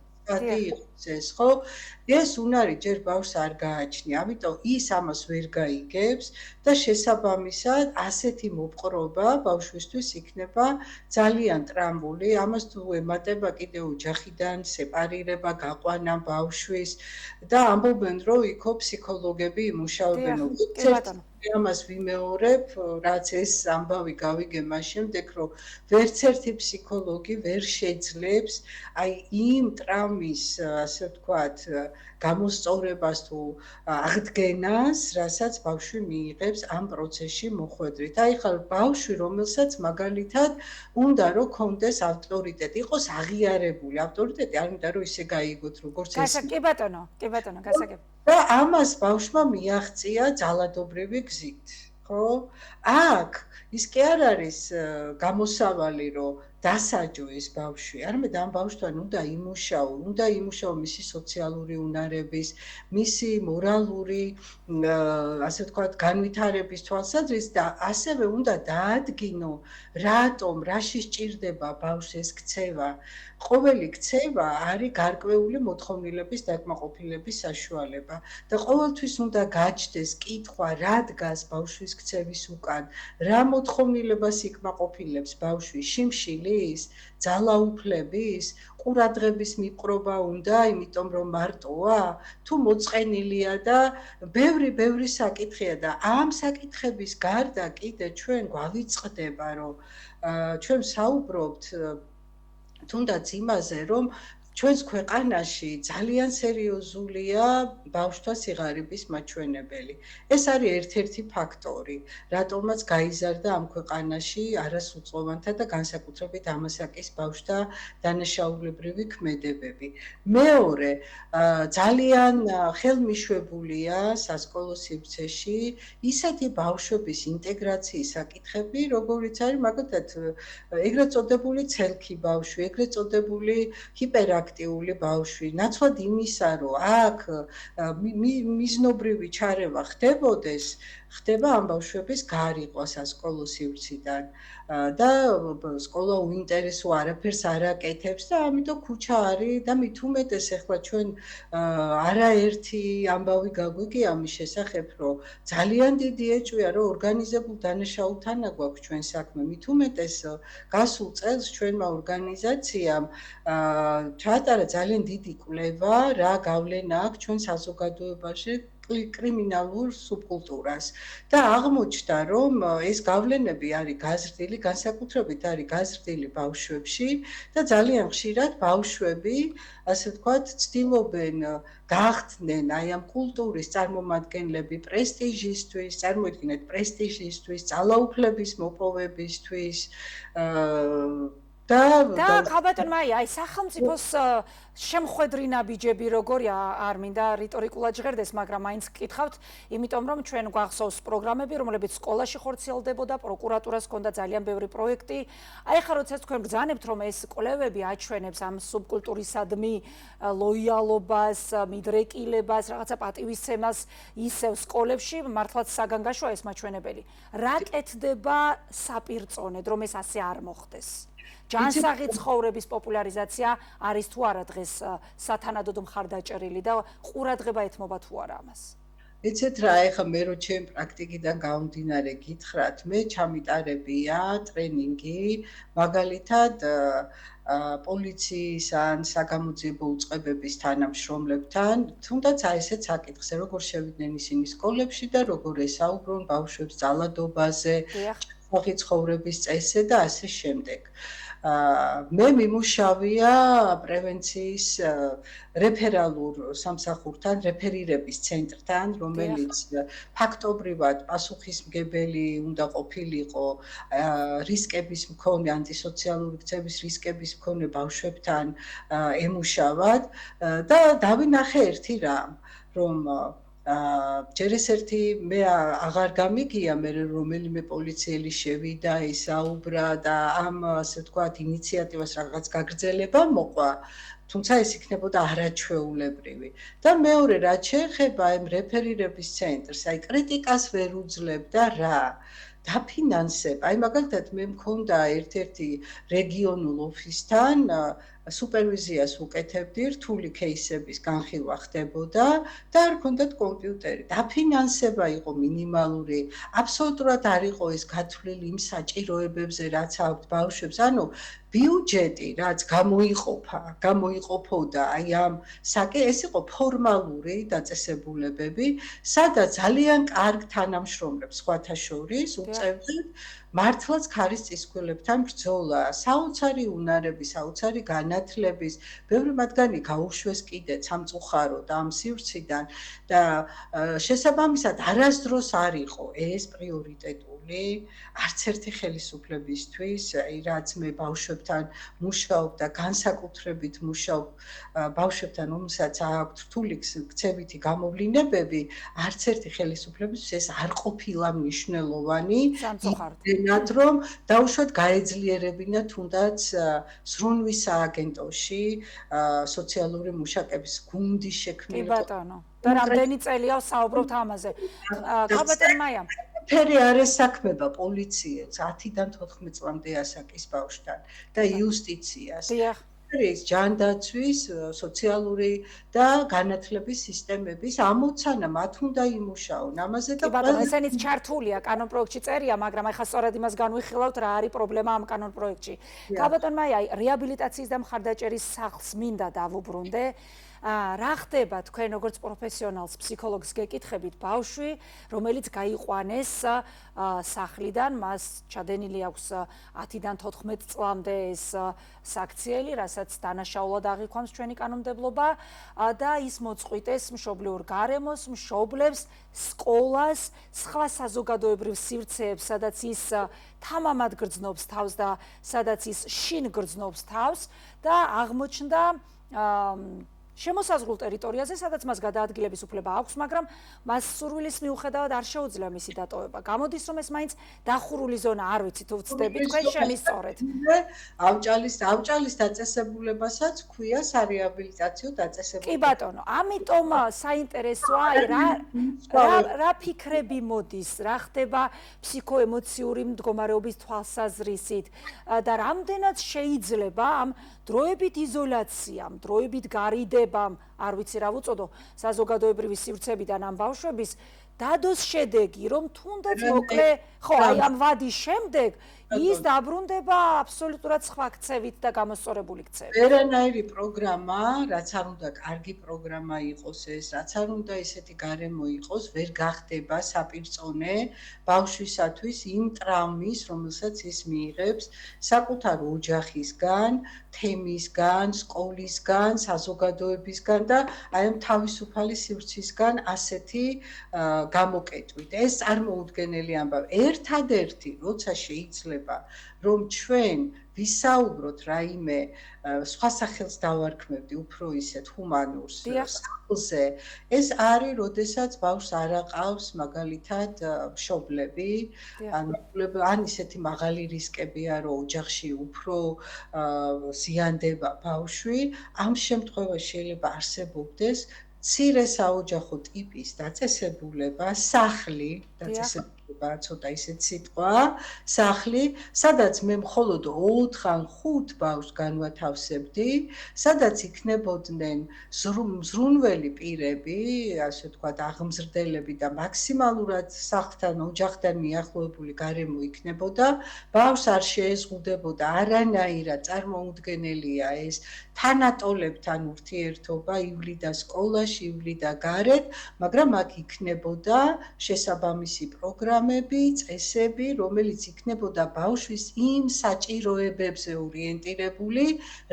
Speaker 3: ის ეს ხო? ეს უნარი ჯერ ბავშვს არ გააჩნია, ამიტომ ის ამას ვერ გაიგებს და შესაბამისად ასეთი მოპყრობა ბავშვისთვის იქნება ძალიან ტრამბული. ამას თუ ემატება კიდევ ოჯახიდან სეპარირება, გაყვანა ბავშვის და ამბობენ, რომ იქო ფსიქოლოგები იმუშავებენ. ამას ვიმეორებ, რაც ეს ამბავი გავიგე მას შემდეგ, რომ ვერც ერთი ფსიქოლოგი ვერ შეძლებს აი იმ ტრამვის, ასე ვთქვათ, გამოსწორებას თუ აღდგენას, რასაც ბავშვი მიიღებს ამ პროცესში მოხვედრით. აი ხარ ბავშვი, რომელსაც მაგალითად უნდა რომ კონდეს ავტორიტეტი, იყოს აღიარებული. ავტორიტეტი არ უნდა რომ ისე გაიგოთ, როგორც ეს.
Speaker 1: კი ბატონო, გასაგებ.
Speaker 3: და ამას ბავშვმა მიაღწია ძალადობრივი გზით, ხო? აქ ის კი არ არის გამოსავალი, რომ დასაჯო ეს ბავშვი. არამედ ამ ბავშვთან უნდა იმუშაო მისი სოციალური უნარების, მისი მორალური, ასე ვთქვათ, განვითარების თვალსაზრისით და ასევე უნდა დაადგინო, რატომ, რაში სჭირდება ბავშვს ეს ქცევა. ყოველი ქცევა არის გარკვეული მოთხოვნილების დაკმაყოფილების საშუალება და ყოველთვის უნდა გაჩნდეს კითხვა, რა დგას ბავშვის ქცევის უკან, რა მოთხოვნილებას იკმაყოფილებს ბავშვი, შიმშილის, ძალაუფლების, ყურადღების მიპყრობა უნდა, იმიტომ რომ მარტოა, თუ მოწყენილია და ბევრი საკითხია და ამ საკითხების გარდა კიდე ჩვენ გვავიწყდება, რომ ჩვენ საუბრობთ თუნდაც იმაზე, რომ ჩვენს ქვეყანაში ძალიან სერიოზულია ბავშვთა სიღარიბის მაჩვენებელი. ეს არის ერთ-ერთი ფაქტორი, რატომაც გაიზარდა ამ ქვეყანაში არასრულწლოვანთა და განსაკუთრებით ამასაკის ბავშვთა დანაშაულებრივი ქმედებები. მეორე, ძალიან ხელმიშვებულია სასკოლო სივრცეში ისეთი ბავშვების ინტეგრაციის საკითხები, როგორიც არის მაგალითად ეგრეთ წოდებული ცელქი ბავშვი, ეგრეთ წოდებული ჰიპერაქტიული ბავშვი, ნაცვლად იმისა, რომ აქ მიზნობრივი ჩარევა ხდებოდეს, ხდება ამ ბავშვების გარიყვა სასკოლო სივრციდან და სკოლა უინტერესო არაფერს არ აკეთებს და ამიტომ ქუჩა არის და მით უმეტეს ახლა ჩვენ არაერთი ამბავი გაგვიგია ამის შესახებ, რომ ძალიან დიდი ეჭვია, რომ ორგანიზებულ დანაშაულთან გვაქვს ჩვენ საქმე. მით უმეტეს გასულ წელს ჩვენმა ორგანიზაციამ ჩაატარა ძალიან დიდი კვლევა, რა გავლენა აქვს ჩვენ საზოგადოებაში კრიმინალურ სუბკულტურას და აღმოჩნდა, რომ ეს გავლენები არის გაზრდილი, განსაკუთრებით არის გაზრდილი ბავშვებში და ძალიან ხშირად ბავშვები, ასე ვთქვათ, ცდილობენ გახდნენ აი ამ კულტურის წარმომადგენლები პრესტიჟისთვის, წარმოიდგინეთ პრესტიჟისთვის, ძალაუფლების მოპოვებისთვის და
Speaker 1: ხალბატონ მაია, აი სახელმწიფოს შემხვედრინა ბიჯები როგორია, არ მინდა რიტორიკულად ჟღერდეს, მაგრამ მაინც გკითხავთ, იმიტომ რომ ჩვენ გვახსოვს პროგრამები, რომლებიც სკოლაში ხორციელდებოდა, პროკურატურას ჰქონდა ძალიან ბევრი პროექტი. აი ხა როცა თქვენ ბრძანებთ, რომ ეს კვლევები აჩვენებს ამ სუბკულტურისადმი ლოიალობას, მიდრეკილებას, რაღაცა პატივისცემას ისევ სკოლებში, მართლაც საგანგაშოა ეს მაჩვენებელი. რა კეთდება საპირწონედ, რომ ეს ასე არ მოხდეს? ჯანსაღი ცხოვრების პოპულარიზაცია არის თუ არა დღეს სათანადოდ მხარდაჭერილი და ყურადღება ეთმობა თუ არა ამას?
Speaker 3: იცით რა, ეხლა მე რო ჩემ პრაქტიკიდან გამომდინარე გითხრათ, მე ჩამიტარებია ტრენინგი, მაგალითად პოლიციის ან საგამოძიებო უწყებების თანამშრომლებთან, თუნდაც აი ესეც საკითხზე, როგორ შევიდნენ ისინი სკოლებში და როგორ ესაუბრონ ბავშვებს ძალადობაზე, სახი ცხოვრების წესზე და ასე შემდეგ. მე მიმუშავია პრევენციის რეფერალურ სამსახურთან, რეფერირების ცენტრთან, რომელიც ფაქტობრივად პასუხისმგებელი უნდა ყოფილიყო რისკების მქონე, ანტისოციალური ქცევის რისკების მქონე ბავშვებთან ემუშავად და დავინახე ერთი რამ, რომ ჯერ ეს ერთი მე აღარ გამიგია მე რომელიმე პოლიციელი შევიდა ისაუბრა და ამ ასე ვთქვათ ინიციატივას რაღაც გაგრძელება მოყვა თუმცა ეს იქნებოდა არაჩვეულებრივი და მეორე რაც შეეხება ამ რეფერირების ცენტრს აი კრიტიკას ვერ უძლებდა რა დაფინანსება აი მაგალითად მე მქონდა ერთ-ერთი რეგიონულ ოფისთან სუპერვიზიას უკეთებდი რთული кейსების განხილვა ხდებოდა და არ ჰქონდათ კომპიუტერი. დაფინანსება იყო მინიმალური, აბსოლუტურად არ იყო ეს გათვლილი იმ საჭიროებებზე, რაც აქვთ ბავშვებს. ანუ ბიუჯეტი, რაც გამოიყოფოდა აი ამ ეს იყო ფორმალური დაწესებულებები, სადაც ძალიან კარგ თანამშრომლებს სხვათა შორის უწევდათ მართლაც ქარის წისქვილებთან ბრძოლა, საოცარი უნარები, საოცარი განათლების, ბევრი მათგანი გაუშვეს კიდეც სამწუხაროდ ამ სივრციდან და შესაბამისად არასდროს არ იყო ეს პრიორიტეტული არც ერთი ხელისუფლებისთვის, რაც მე ბავშვებთან მუშაობ და განსაკუთრებით მუშაობ ბავშვებთან, რომელსაც აქვთ რთული ქცევითი გამოვლინებები, არც ერთი ხელისუფლებისთვის ეს არ ყოფილა მნიშვნელოვანი. იმდენად რომ დაუშვათ გაეძლიერებინა თუნდაც ზრუნვის სააგენტოში სოციალური მუშაკების გუნდის შექმნა.
Speaker 1: კი ბატონო. და რამდენი წელია საუბრობთ ამაზე. კაბატონ მაია
Speaker 3: ფერი არ ესაქმება პოლიციელს 10-დან 14 წლამდე ასაკის ბავშვთან და იუსტიციას.
Speaker 1: დიახ.
Speaker 3: ეს ჯანდაცვის, სოციალური და განათლების სისტემების ამოცანა მათ უნდა იმუშაონ ამაზე და
Speaker 1: ბატონო ესენიც ჩართულია კანონ პროექტში წერია, მაგრამ ახლა სწორედ იმას განვიხილავთ რა არის პრობლემა ამ კანონ პროექტში. კაბატონ მაია, რეაბილიტაციის და მხარდაჭერის სახლს მინდა დავუბრუნდე. რა ხდება თქვენ როგორც პროფესიონალს ფსიქოლოგს გეკითხებით ბავშვი, რომელიც გაიყვანეს სახლიდან, მას ჩადენილი აქვს 10-დან 14 წლამდე ეს საქციელი, რასაც დანაშაულად აღიქვამს ჩვენი კანონმდებლობა და ის მოწყვიტეს მშობლიურ გარემოს, მშობლებს, სკოლას, სხვა საზოგადოებრივ სივრცეებს, სადაც ის თამამად გრძნობს თავს და სადაც ის შინ გრძნობს თავს და აღმოჩნდა შემოსაზღვრულ ტერიტორიაზე, სადაც მას გადაადგილების უფლება აქვს, მაგრამ მას სურვილის მიუხედავად არ შეუძლია მისი დატოვება. გამოდის, რომ ეს მაინც დახურული ზონა, არ ვიცი თუ ვცდები თქვენ შემისწორეთ.
Speaker 3: ავჭალის დაწესებულებასაც ქვია სარეაბილიტაციო დაწესებულება.
Speaker 1: კი ბატონო, ამიტომ საინტერესოა რა ფიქრები მოდის, რა ხდება ფსიქოემოციური მდგომარეობის თვალსაზრისით და რამდენად შეიძლება ამ დროებით იზოლაციამ, დროებით გარიდებამ, არ ვიცი რა ვუწოდო, საზოგადოებრივი სივრცებიდან ამ ბავშვების დადოს შედეგი, რომ თუნდაც მოკლე, ხო, აი ამ ვადის შემდეგ ის დაბრუნდება აბსოლუტურად სხვა ქცევით და გამოსწორებული ქცევით.
Speaker 3: ვერანაირი პროგრამა, რაც არ უნდა კარგი პროგრამა იყოს ეს, რაც არ უნდა ესეთი გარემო იყოს, ვერ გახდება საპირწონე ბავშვისათვის იმ ტრამვის, რომელსაც ის მიიღებს საკუთარ ოჯახისგან, თემისგან, სკოლისგან, საზოგადოებისგან და აი ამ თავისუფალი სივრცისგან ასეთი გამოკეტვით. ეს წარმოუდგენელი ამბავი. ერთადერთი, როცა შეიძლება რომ ჩვენ ვისაუბროთ რაიმე სხვა სახელს დავარქმევდი უფრო ისეთ ჰუმანურს სახლზე ეს არის როდესაც ბავშვს არ აყავს მაგალითად მშობლები ან ისეთი მაღალი რისკებია რომ ოჯახში უფრო ზიანდება ბავშვი ამ შემთხვევაში შეიძლება არსებობდეს მცირე საოჯახო ტიპის დაწესებულება სახლი დაწესებულება ცოტა ისეთ სიტყვა სახლი სადაც მე მხოლოდ 4 ან 5 ბავშვს განვათავსებდი სადაც იქნებოდნენ ზრუნველი პირები ასე ვთქვათ აღმზრდელები და მაქსიმალურად სახლთან ოჯახთან მიახლოებული გარემო იქნებოდა ბავშვს არ შეეზღუდებოდა არანაირად წარმოუდგენელია ეს თანატოლებთან ურთიერთობა ივლიდა სკოლაში ივლიდა გარეთ მაგრამ აქ იქნებოდა შესაბამისი პროგრამა პროგრამები, წესები, რომელიც იქნებოდა ბავშვის იმ საჭიროებებზე ორიენტირებული,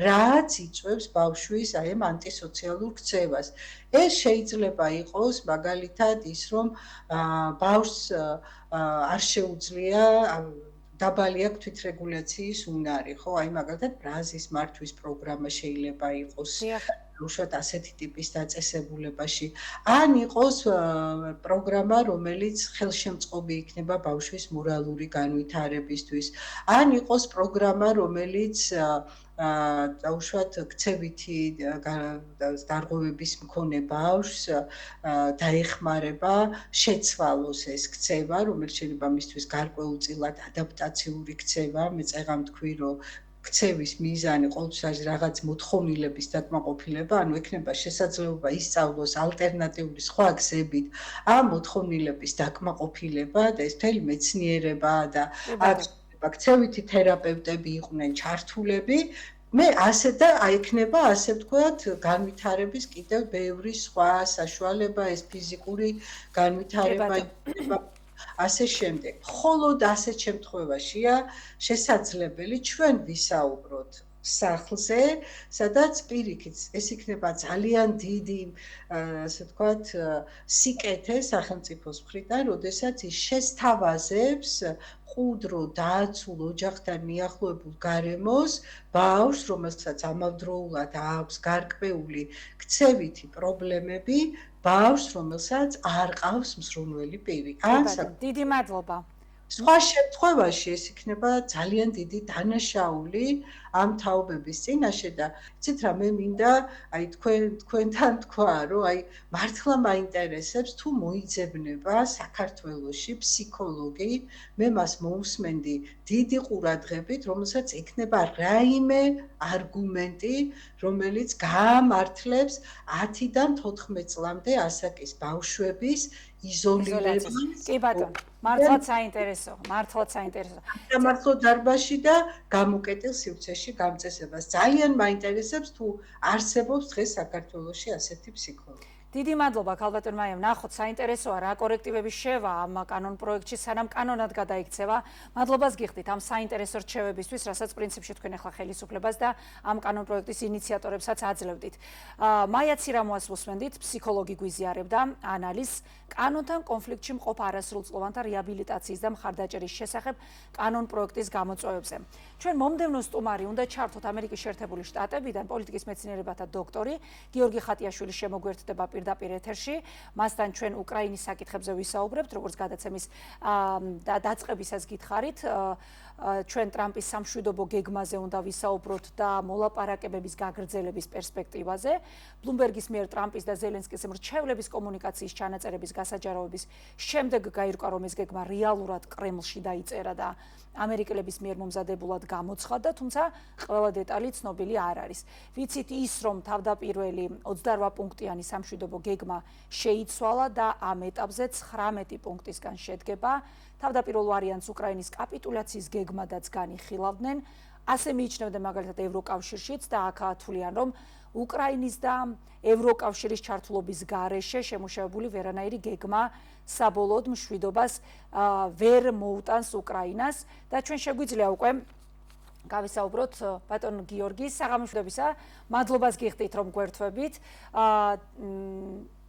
Speaker 3: რაც იწვევს ბავშვის აი ამ ანტისოციალურ ქცევას. ეს შეიძლება იყოს მაგალითად ის, რომ ბავშვს არ შეუძლია დაბალი აქვს თვითრეგულაციის უნარი, ხო? აი მაგალითად ბრაზის მართვის პროგრამა შეიძლება იყოს უშუალოდ ასეთი ტიპის დაწესებულებაში. ან იყოს პროგრამა, რომელიც ხელშემწყობი იქნება ბავშვის მორალური განვითარებისთვის. ან იყოს პროგრამა, რომელიც უშუალოდ ქცევითი დარღვევების მქონე ბავშვს დაეხმარება შეცვალოს ეს ქცევა, რომელიც შეიძლება მისთვის გარკვეულწილად ადაპტაციური ქცევა, მე წეღამ თქვი, რომ ქცევის მიზანი ყოველთვის არის რაღაც მოთხოვნილების დაკმაყოფილება, ანუ ექნება შესაძლებლობა ისწავლოს ალტერნატიული სხვა გზებით ამ მოთხოვნილების დაკმაყოფილება და ეს მთელი მეცნიერება და ქცევითი თერაპევტები იყვნენ ჩართულები. მე ასე და აიქნება ასე ვთქვათ განვითარების კიდევ ბევრი სხვა საშუალება, ეს ფიზიკური განვითარება იქნება ასე შემდეგ. მხოლოდ ასეთ შემთხვევაშია შესაძლებელი ჩვენ ვისაუბროთ სახლზე, სადაც პირიქით ეს იქნება ძალიან დიდი, ასე ვთქვათ, სიკეთე სახელმწიფოს მხრიდან, როდესაც ის შესთავაზებს მყუდრო დაცულ ოჯახთან მიახლოებულ გარემოს ბავშვს, რომელსაც ამავდროულად აქვს გარკვეული ქცევითი პრობლემები, ბავშვს, რომელსაც არ ყავს მსრუნველი პირი.
Speaker 1: დიდი მადლობა.
Speaker 3: სხვა შემთხვევაში ეს იქნება ძალიან დიდი დანაშაული ამ თაობების წინაშე და იცით რა, მე მინდა აი თქვენთან თქვა, რომ აი მართლა მაინტერესებს თუ მოიძებნება საქართველოში ფსიქოლოგი, მე მას მოусმენდი დიდი ყურადღებით, რომელსაც იქნება რაიმე არგუმენტი, რომელიც გაამართლებს 10-დან 14 წლამდე ასაკის ბავშვების იზოლირებას.
Speaker 1: კი ბატონო, მართლაც საინტერესო, მართლაც საინტერესო.
Speaker 3: სამართლო დარბაზში და გამოკეტილ სივრცეში გამწესებას. ძალიან მაინტერესებს თუ არსებობს დღეს საქართველოში ასეთი ფსიქოლოგი.
Speaker 1: დიდი მადლობა ქალბატონ მაიამ, ნახოთ საინტერესოა რა კორექტივები შევა ამ კანონ პროექტში, სანამ კანონად გადაიქცევა. მადლობას გიხდით ამ საინტერესო რჩევებისთვის, რასაც პრინციპში თქვენ ახლა ხელისუფლებას და ამ კანონ პროექტის ინიციატორებსაც აძლევდით. მაია ცირამოას უსმენდით, ფსიქოლოგი გვიზიარებდა ანალიზს კანონთან კონფლიქტში მყოფ არასრულწლოვანთა რეაბილიტაციის და მხარდაჭერის შესახებ კანონ პროექტის გამოწვევებზე. ჩვენ მომდევნო სტუმარი უნდა ჩართოთ ამერიკის შეერთებული შტატებიდან პოლიტიკის მეცნიერებათა დოქტორი გიორგი ხატიაშვილი შემოგვერთდება პირდაპირ ეთერში. მასთან ჩვენ უკრაინის საკითხებზე ვისაუბრებთ, როგორც გადაცემის დაწყებისას გითხარით. ჩვენ ტრამპის სამშვიდობო გეგმაზე უნდა ვისაუბროთ და მოლაპარაკებების გაგრძელების პერსპექტივაზე. ბლუმბერგის მიერ ტრამპის და ზელენსკის მრჩევლების კომუნიკაციის ჩანაწერების გასაჯაროების შემდეგ გაირკვა, რომ ეს გეგმა რეალურად კრემლში დაიწერა და ამერიკელების მიერ მომზადებულად გამოცხადდა, თუმცა ყველა დეტალი ცნობილი არ არის. ვიცით ის, რომ თავდაპირველი 28 პუნქტიანი სამშვიდობო გეგმა შეიცვალა და ამ ეტაპზე 19 პუნქტისგან შედგება. თავდაპირველ ვარიანტს უკრაინის კაპიტულაციის გეგმადაც განიხილავდნენ. ასე მიიჩნევდნენ მაგალითად ევროკავშირშიც და აქ ათვლიან, რომ უკრაინის და ევროკავშირის ჩართულობის გარეშე შემუშავებული ვერანაირი გეგმა საბოლოოდ მშვიდობას ვერ მოუტანს უკრაინას და ჩვენ შეგვიძლია უკვე გავისაუბროთ ბატონ გიორგის საღამოშვიდობისა. მადლობას გიხდით, რომ გვერთვებით.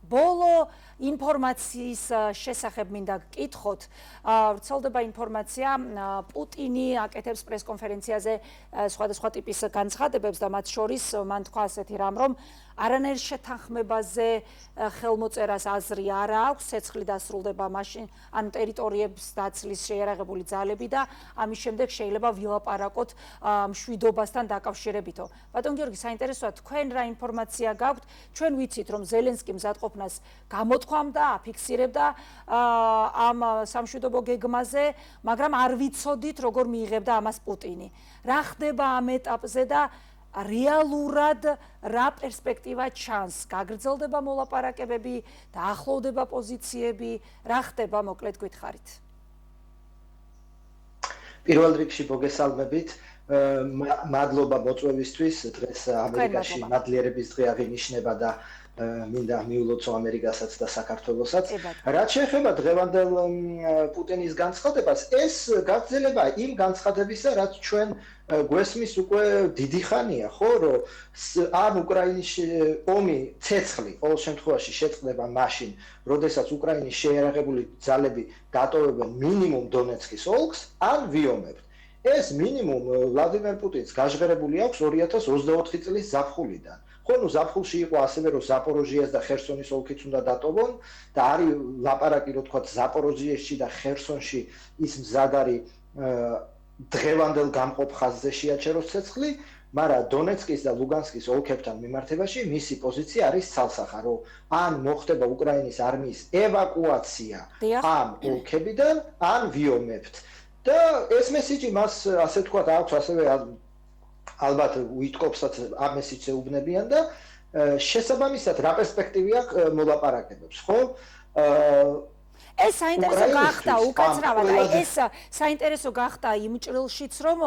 Speaker 1: ბოლო ინფორმაციის შესახებ მინდა გკითხოთ. ვრცელდება ინფორმაცია, პუტინი აკეთებს პრესკონფერენციაზე სხვადასხვა ტიპის განცხადებებს და მათ შორის მან თქვა ასეთი რამ, რომ არანაირ შეთანხმებაზე ხელმოწერას აზრი არ აქვს, ცეცხლი დასრულდება მაშინ, ან ტერიტორიებს დაცლის შეიარაღებული ძალები და ამის შემდეგ შეიძლება ვილაპარაკოთ მშვიდობასთან დაკავშირებითო. ბატონ გიორგი, საინტერესოა თქვენ რა ინფორმაცია გაქვთ? ჩვენ ვიცით, რომ ზელენსკი მზადყოფნას გამოთქვამდა, აფიქსირებდა ამ სამშვიდობო გეგმაზე, მაგრამ არ ვიცოდით, როგორ მიიღებდა ამას პუტინი. რა ხდება ამ ეტაპზე და რეალურად რა პერსპექტივა ჩანს? გაგრძელდება მოლაპარაკებები, დაახლოვდება პოზიციები, რა ხდება, მოკლედ გითხარით.
Speaker 4: პირველ რიგში მოგესალმებით. მადლობა მოწვევისთვის. დღეს ამერიკაში მადლიერების დღე აღინიშნება და მინდა მიულოცო ამერიკასაც და საქართველოსაც. რაც შეეხება დღევანდელ პუტინის განცხადებას, ეს გაგრძელება იმ განცხადებისა, რაც ჩვენ გვესმის უკვე დიდი ხანია, ხო, რომ ამ უკრაინის ომი ცეცხლი ყოველ შემთხვევაში შეწყდება მაშინ, როდესაც უკრაინის შეიარაღებული ძალები დატოვებენ მინიმუმ დონეცკის ოლქს, ან ვიომებთ. ეს მინიმუმ ვლადიმერ პუტინს გაჟღერებული აქვს 2024 წლის ზაფხულიდან. ხო, ნუ ზაფხულში იყო ასევე რომ ზაპოროჟიას და ხერსონის ოლქიც უნდა დატოვონ და არის ლაპარაკი რომ თქვა ზაპოროჟიესში და ხერსონში ის მზად არის დღევანდელ გამყოფ ხაზზე შეაჩეროს ცეცხლი, მაგრამ დონეცკის და ლუგანსკის ოლქებთან მიმართებაში მისი პოზიცია არის ცალსახა, რომ ან მოხდება უკრაინის არმიის ევაკუაცია ამ ოლქებიდან, ან ვიომებთ. და ეს მესიჯი მას ასე თქვა აქვს ასევე ალბათ უიტკოპსაც ამ მესიჯზე უბნებიან და შესაბამისად რა პერსპექტივი აქვს მოლაპარაკებებს, ხო?
Speaker 1: ეს საინტერესო გახდა უკაცრავად, აი ეს საინტერესო გახდა იმ ჭრილშიც, რომ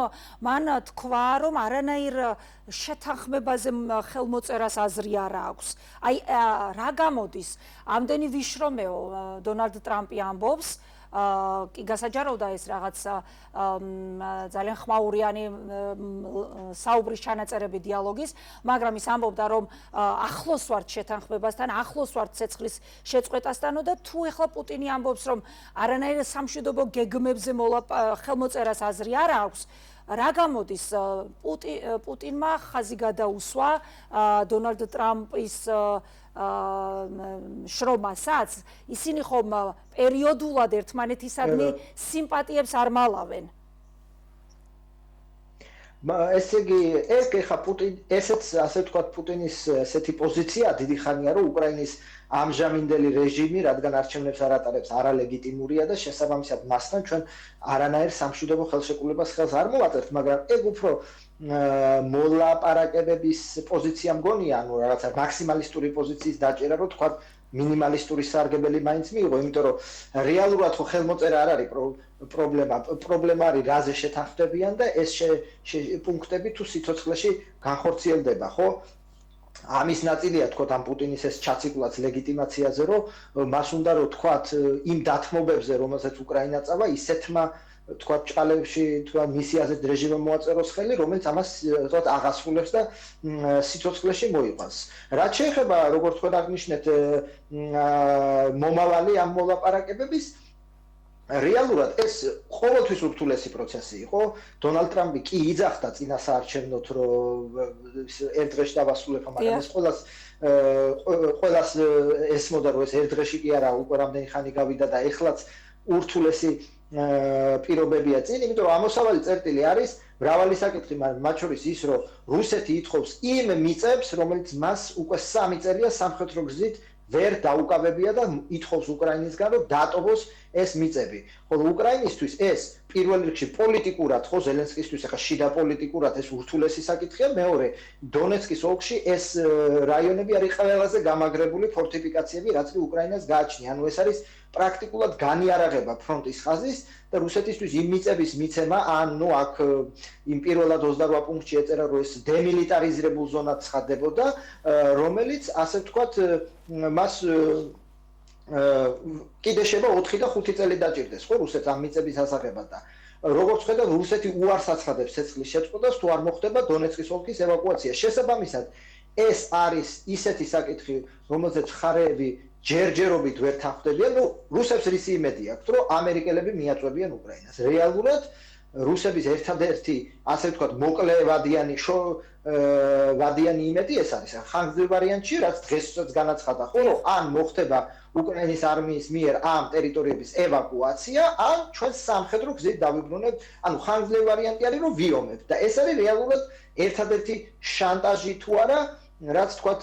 Speaker 1: მან თქვა, რომ არანაირ შეთანხმებაზე ხელმოწერას აზრი არ აქვს. აი რა გამოდის? ამდენი ვიშრომეო დონალდ ტრამპი ამბობს, კი გასაჯაროვდა ეს რაღაც ძალიან ხმაურიანი საუბრის ჩანაწერები დიალოგის, მაგრამ ის ამბობდა, რომ ახლოს ვართ შეთანხმებასთან, ახლოს ვართ ცეცხლის შეწყვეტასთანო და თუ ეხლა პუტინი ამბობს, რომ არანაირ სამშვიდობო გეგმებზე ხელმოწერას აზრი არ აქვს, რა გამოდის პუტინმა ხაზი გადაუსვა დონალდ ტრამპის შრომასაც, ისინი ხომ პერიოდულად ერთმანეთისადმი სიმპათიებს არ მალავენ.
Speaker 4: ესე იგი, ეს ხა ესეც ასე ვთქვათ პუტინის ესეთი პოზიცია დიდი ხანია, რომ უკრაინის ამჟამინდელი რეჟიმი, რადგან არჩევნებს არ ატარებს, არალეგიტიმურია და შესაბამისად მასთან ჩვენ არანაირ სამშვიდობო ხელშეკრულებას ხელს არ მოვაწერთ, მაგრამ ეგ უფრო მოლაპარაკებების პოზიცია მგონია, ანუ რაღაცა მაქსიმალისტური პოზიციის დაჭერა, რომ თქვა მინიმალისტური სარგებელი მაინც მიიღო, იმიტომ რომ რეალურად ხო ხელმოწერა არ არის პრობლემა არის რაზე შეთანხმდებიან და ეს პუნქტები თუ სიცოცხლეში განხორციელდება, ხო? ამის ნაწილია თქვა ამ პუტინის ეს ჩაციკვლაც ლეგიტიმაციაზე, რომ მას უნდა რომ თქვა იმ დათმობებზე, რომელსაც უკრაინა წავა, ისეთმა თქვა ჭყალებში თქვა მისი აზრით რეჟიმმა მოაწეროს ხელი, რომელიც ამას თქვა აღასრულებს და სიცოცხლეში მოიყვანს. რაც შეეხება, როგორც თქვენ აღნიშნეთ, მომავალი ამ მოლაპარაკებების რეალურად ეს ყოველთვის ურთულესი პროცესი იყო. დონალდ ტრამპი კი იძახდა წინა საარჩევნოთ, რომ ერთ დღეში დავასრულებ, მაგრამ ეს ყველას ესმოდა, რომ ეს ერთ დღეში კი არა, უკვე რამდენი ხანი გავიდა და ეხლაც ურთულესი პირობებია წინ, იმიტომ რომ ამოსავალი წერტილი არის მრავალი საკითხი, მათ შორის ის, რომ რუსეთი ითხოვს იმ მიწებს, რომელიც მას უკვე 3 წელია სამხედრო გზით ვერ დაუკავებია და ითხოვს უკრაინისგან, რომ დატოვოს ეს მიწები. ხოლო უკრაინისთვის ეს პირველ რიგში პოლიტიკურად, ხო, ზელენსკისთვის ახლა შიდა პოლიტიკურად ეს ურთულესი საკითხია, მეორე დონეცკის ოლქში ეს რაიონები არის ყველაზე გამაგრებული ფორტიფიკაციები, რაც უკრაინას გააჩნია. ანუ ეს არის პრაქტიკულად განიარაღება ფრონტის ხაზის და რუსეთისთვის იმ მიწების მიცემა, ან ნუ აქ იმ პირველად 28 პუნქტში ეწერა, რომ ეს დემილიტარიზებულ ზონად ცხადდებოდა, რომელიც ასე ვთქვათ მას კიდე შევა 4 და 5 წელი დაჭირდეს, ხო, რუსეთს ამ მიწების ასაღებად და როგორც ხედავ, რუსეთი უარს აცხადებს ცეცხლის შეწყვეტას, თუ არ მოხდება დონეცკის ოლქის ევაკუაცია. შესაბამისად, ეს არის ისეთი საკითხი, რომელზეც მხარეები ჯერჯერობით ვერ თანხმდებიან, ნუ რუსებს რისი იმედი აქვთ, რომ ამერიკელები მიაწვევიან უკრაინას. რეალურად რუსების ერთადერთი, ასე ვთქვათ, მოკლე ვადიანი იმედი ეს არის. ხანგრძლივ ვარიანტში, რაც დღესაც განაცხადა, ხო, რომ ან მოხდება უკრაინის არმიის მიერ ამ ტერიტორიების ევაკუაცია, ან ჩვენ სამხედრო გზით დავიბრუნებთ, ანუ ხანგრძლივ ვარიანტი არის, რომ ვიომებთ და ეს არის რეალურად ერთადერთი შანტაჟი თუ არა, რაც თქვათ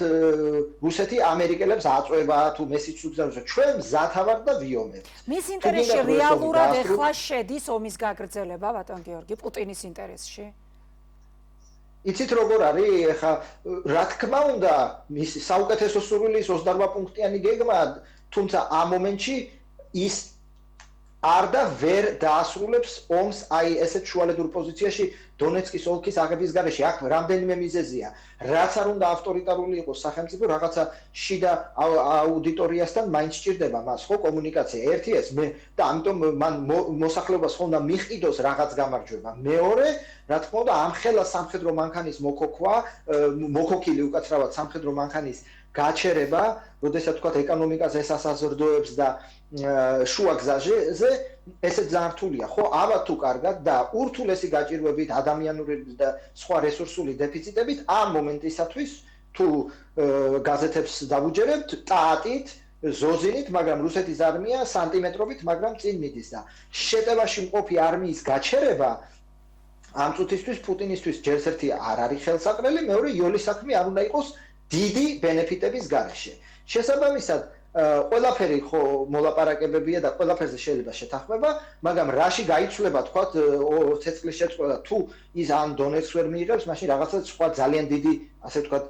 Speaker 4: რუსეთი ამერიკელებს აწვევა თუ მესიჯს უგზავნოს, ჩვენ მზათავართ და ვიომებთ.
Speaker 1: მის ინტერესში რეალურად ეხლა შედის ომის გაგრძელება, ბატონ გიორგი, პუტინის ინტერესში?
Speaker 4: იცით როგორ არის, ეხა რა თქმა უნდა, მისი საუკეთესო სურვილის 28 პუნქტიანი გეგმა, თუმცა ამ მომენტში ის არ და ვერ დაასრულებს ომს, აი ესეთ შუალედურ პოზიციაში დონეცკის ოლქის აღების გარეშე აქ რამდენიმე მიზეზია, რაც არ უნდა ავტორიტარული იყოს სახელმწიფო, რაღაცა შიდა აუდიტორიასთან მაინც სჭირდება მას ხო კომუნიკაცია. ერთი ეს მე და ამიტომ მან მოსახლეობას ხომ უნდა მიყიდოს რაღაც გამარჯვება. მეორე, რა თქმა უნდა, ამ ხელა სამხედრო მანქანის მოქოქილი უკაცრავად სამხედრო მანქანის გაჩერება, როდესაც თქვა ეკონომიკას ესასაზრდოებს და შუა გზაზე ესე ძალიან რთულია. ხო, ამა თუ კარგად და ურთულესი გაჭირვებით, ადამიანური და სხვა რესურსული დეფიციტებით ამ მომენტისათვის თუ გაზეთებს დავუჯერებთ, ტაატით, ზოზინით, მაგრამ რუსეთის არმია სანტიმეტრობით, მაგრამ წინ მიდის და შეტევაში მყოფი არმიის გაჩერება ამ წუთისთვის პუტინისთვის ჯერს ერთი არ არის ხელსაყრელი, მეორე იოლის საქმე არ უნდა იყოს დიდი ბენეფიტების გარეშე. შესაბამისად, ყველაფერი ხო მოლაპარაკებებია და ყველაფერზე შეიძლება შეთანხმება, მაგრამ რაში გაიცვლება თქვათ ცეცხლის შეწყვეტა თუ ის ან დონეცკს ვერ მიიღებს, მაშინ რაღაცა სხვა ძალიან დიდი, ასე ვთქვათ,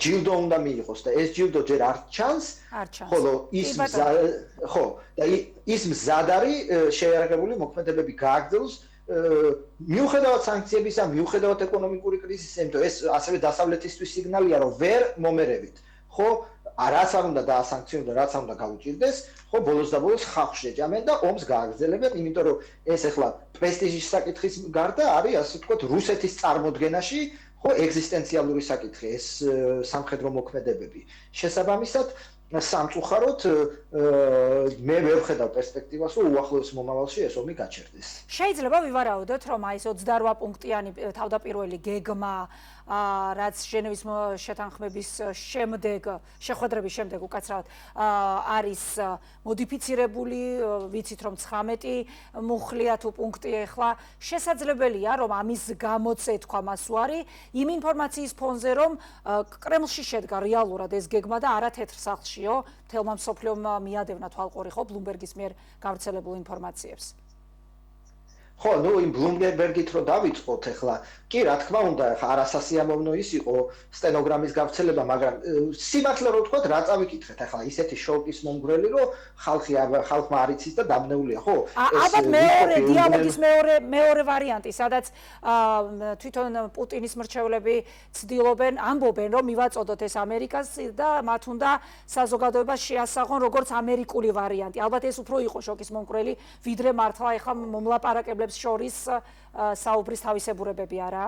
Speaker 4: ჯილდო უნდა მიიღოს და ეს ჯილდო ჯერ არ ჩანს, ხოლო ის მზად არის შეიარაღებული მოქმედებები გააგრძელოს მიუხედავად სანქციებისა, მიუხედავად ეკონომიკური კრიზისის, იმიტომ ეს ასევე დასავლეთისთვის სიგნალია, რომ ვერ მომერევით. ხო, რაც არ უნდა დაასანქციონოს და რაც არ უნდა გაუჭირდეს, ხო, ბოლოს და ბოლოს ხალხს შეჯამენ და ომს გააგრძელებენ, იმიტომ რომ ეს ახლა პრესტიჟის საკითხის გარდა არის, ასე ვთქვათ, რუსეთის წარმოდგენაში, ხო, ეგზისტენციალური საკითხი, ეს სამხედრო მოქმედებები. შესაბამისად, სამწუხაროდ მე ვერ ვხედავ პერსპექტივას, რომ უახლოეს მომავალში ეს ომი გაჩერდეს.
Speaker 1: შეიძლება ვივარაუდოთ, რომ აი ეს 28 პუნქტიანი თავდაპირველი გეგმა, რაც ჟენევის შეთანხმების შემდეგ, შეხვედრების შემდეგ უკაცრავად არის მოდიფიცირებული, ვიცით რომ 19 მუხლია თუ პუნქტი ახლა, შესაძლებელია რომ ამის გამოცეთქვა მას უარი იმ ინფორმაციის ფონზე, რომ კრემლში შედგა რეალურად ეს გეგმა და არა თეთრ სახლშიო, მთელმა მსოფლიომ მიადევნა თვალყური ხო ბლუმბერგის მიერ გავრცელებულ ინფორმაციებს.
Speaker 4: ხო, ნუ იმ ბლუმბერგით რო დავიწყოთ ახლა, კი რა თქმა უნდა, არასასიამოვნო ის იყო სტენოგრამის გავრცელება, მაგრამ სიმართლე რო ვთქვათ, რა წავიკითხეთ ახლა ისეთი შოკის მომგვრელი, რომ ხალხმა არ იცის და დაბნეულია, ხო?
Speaker 1: ალბათ მეორე დიალოგის მეორე ვარიანტი, სადაც თვითონ პუტინის მრჩევლები ცდილობენ, ამბობენ, რომ მივაწოდოთ ეს ამერიკას და მათ უნდა საზოგადოებას შეასაღონ როგორც ამერიკული ვარიანტი. ალბათ ეს უფრო იყო შოკის მომგვრელი, ვიდრე მართლა ახლა მომლაპარაკებლებს შორის საუბრის თავისებურებები არა?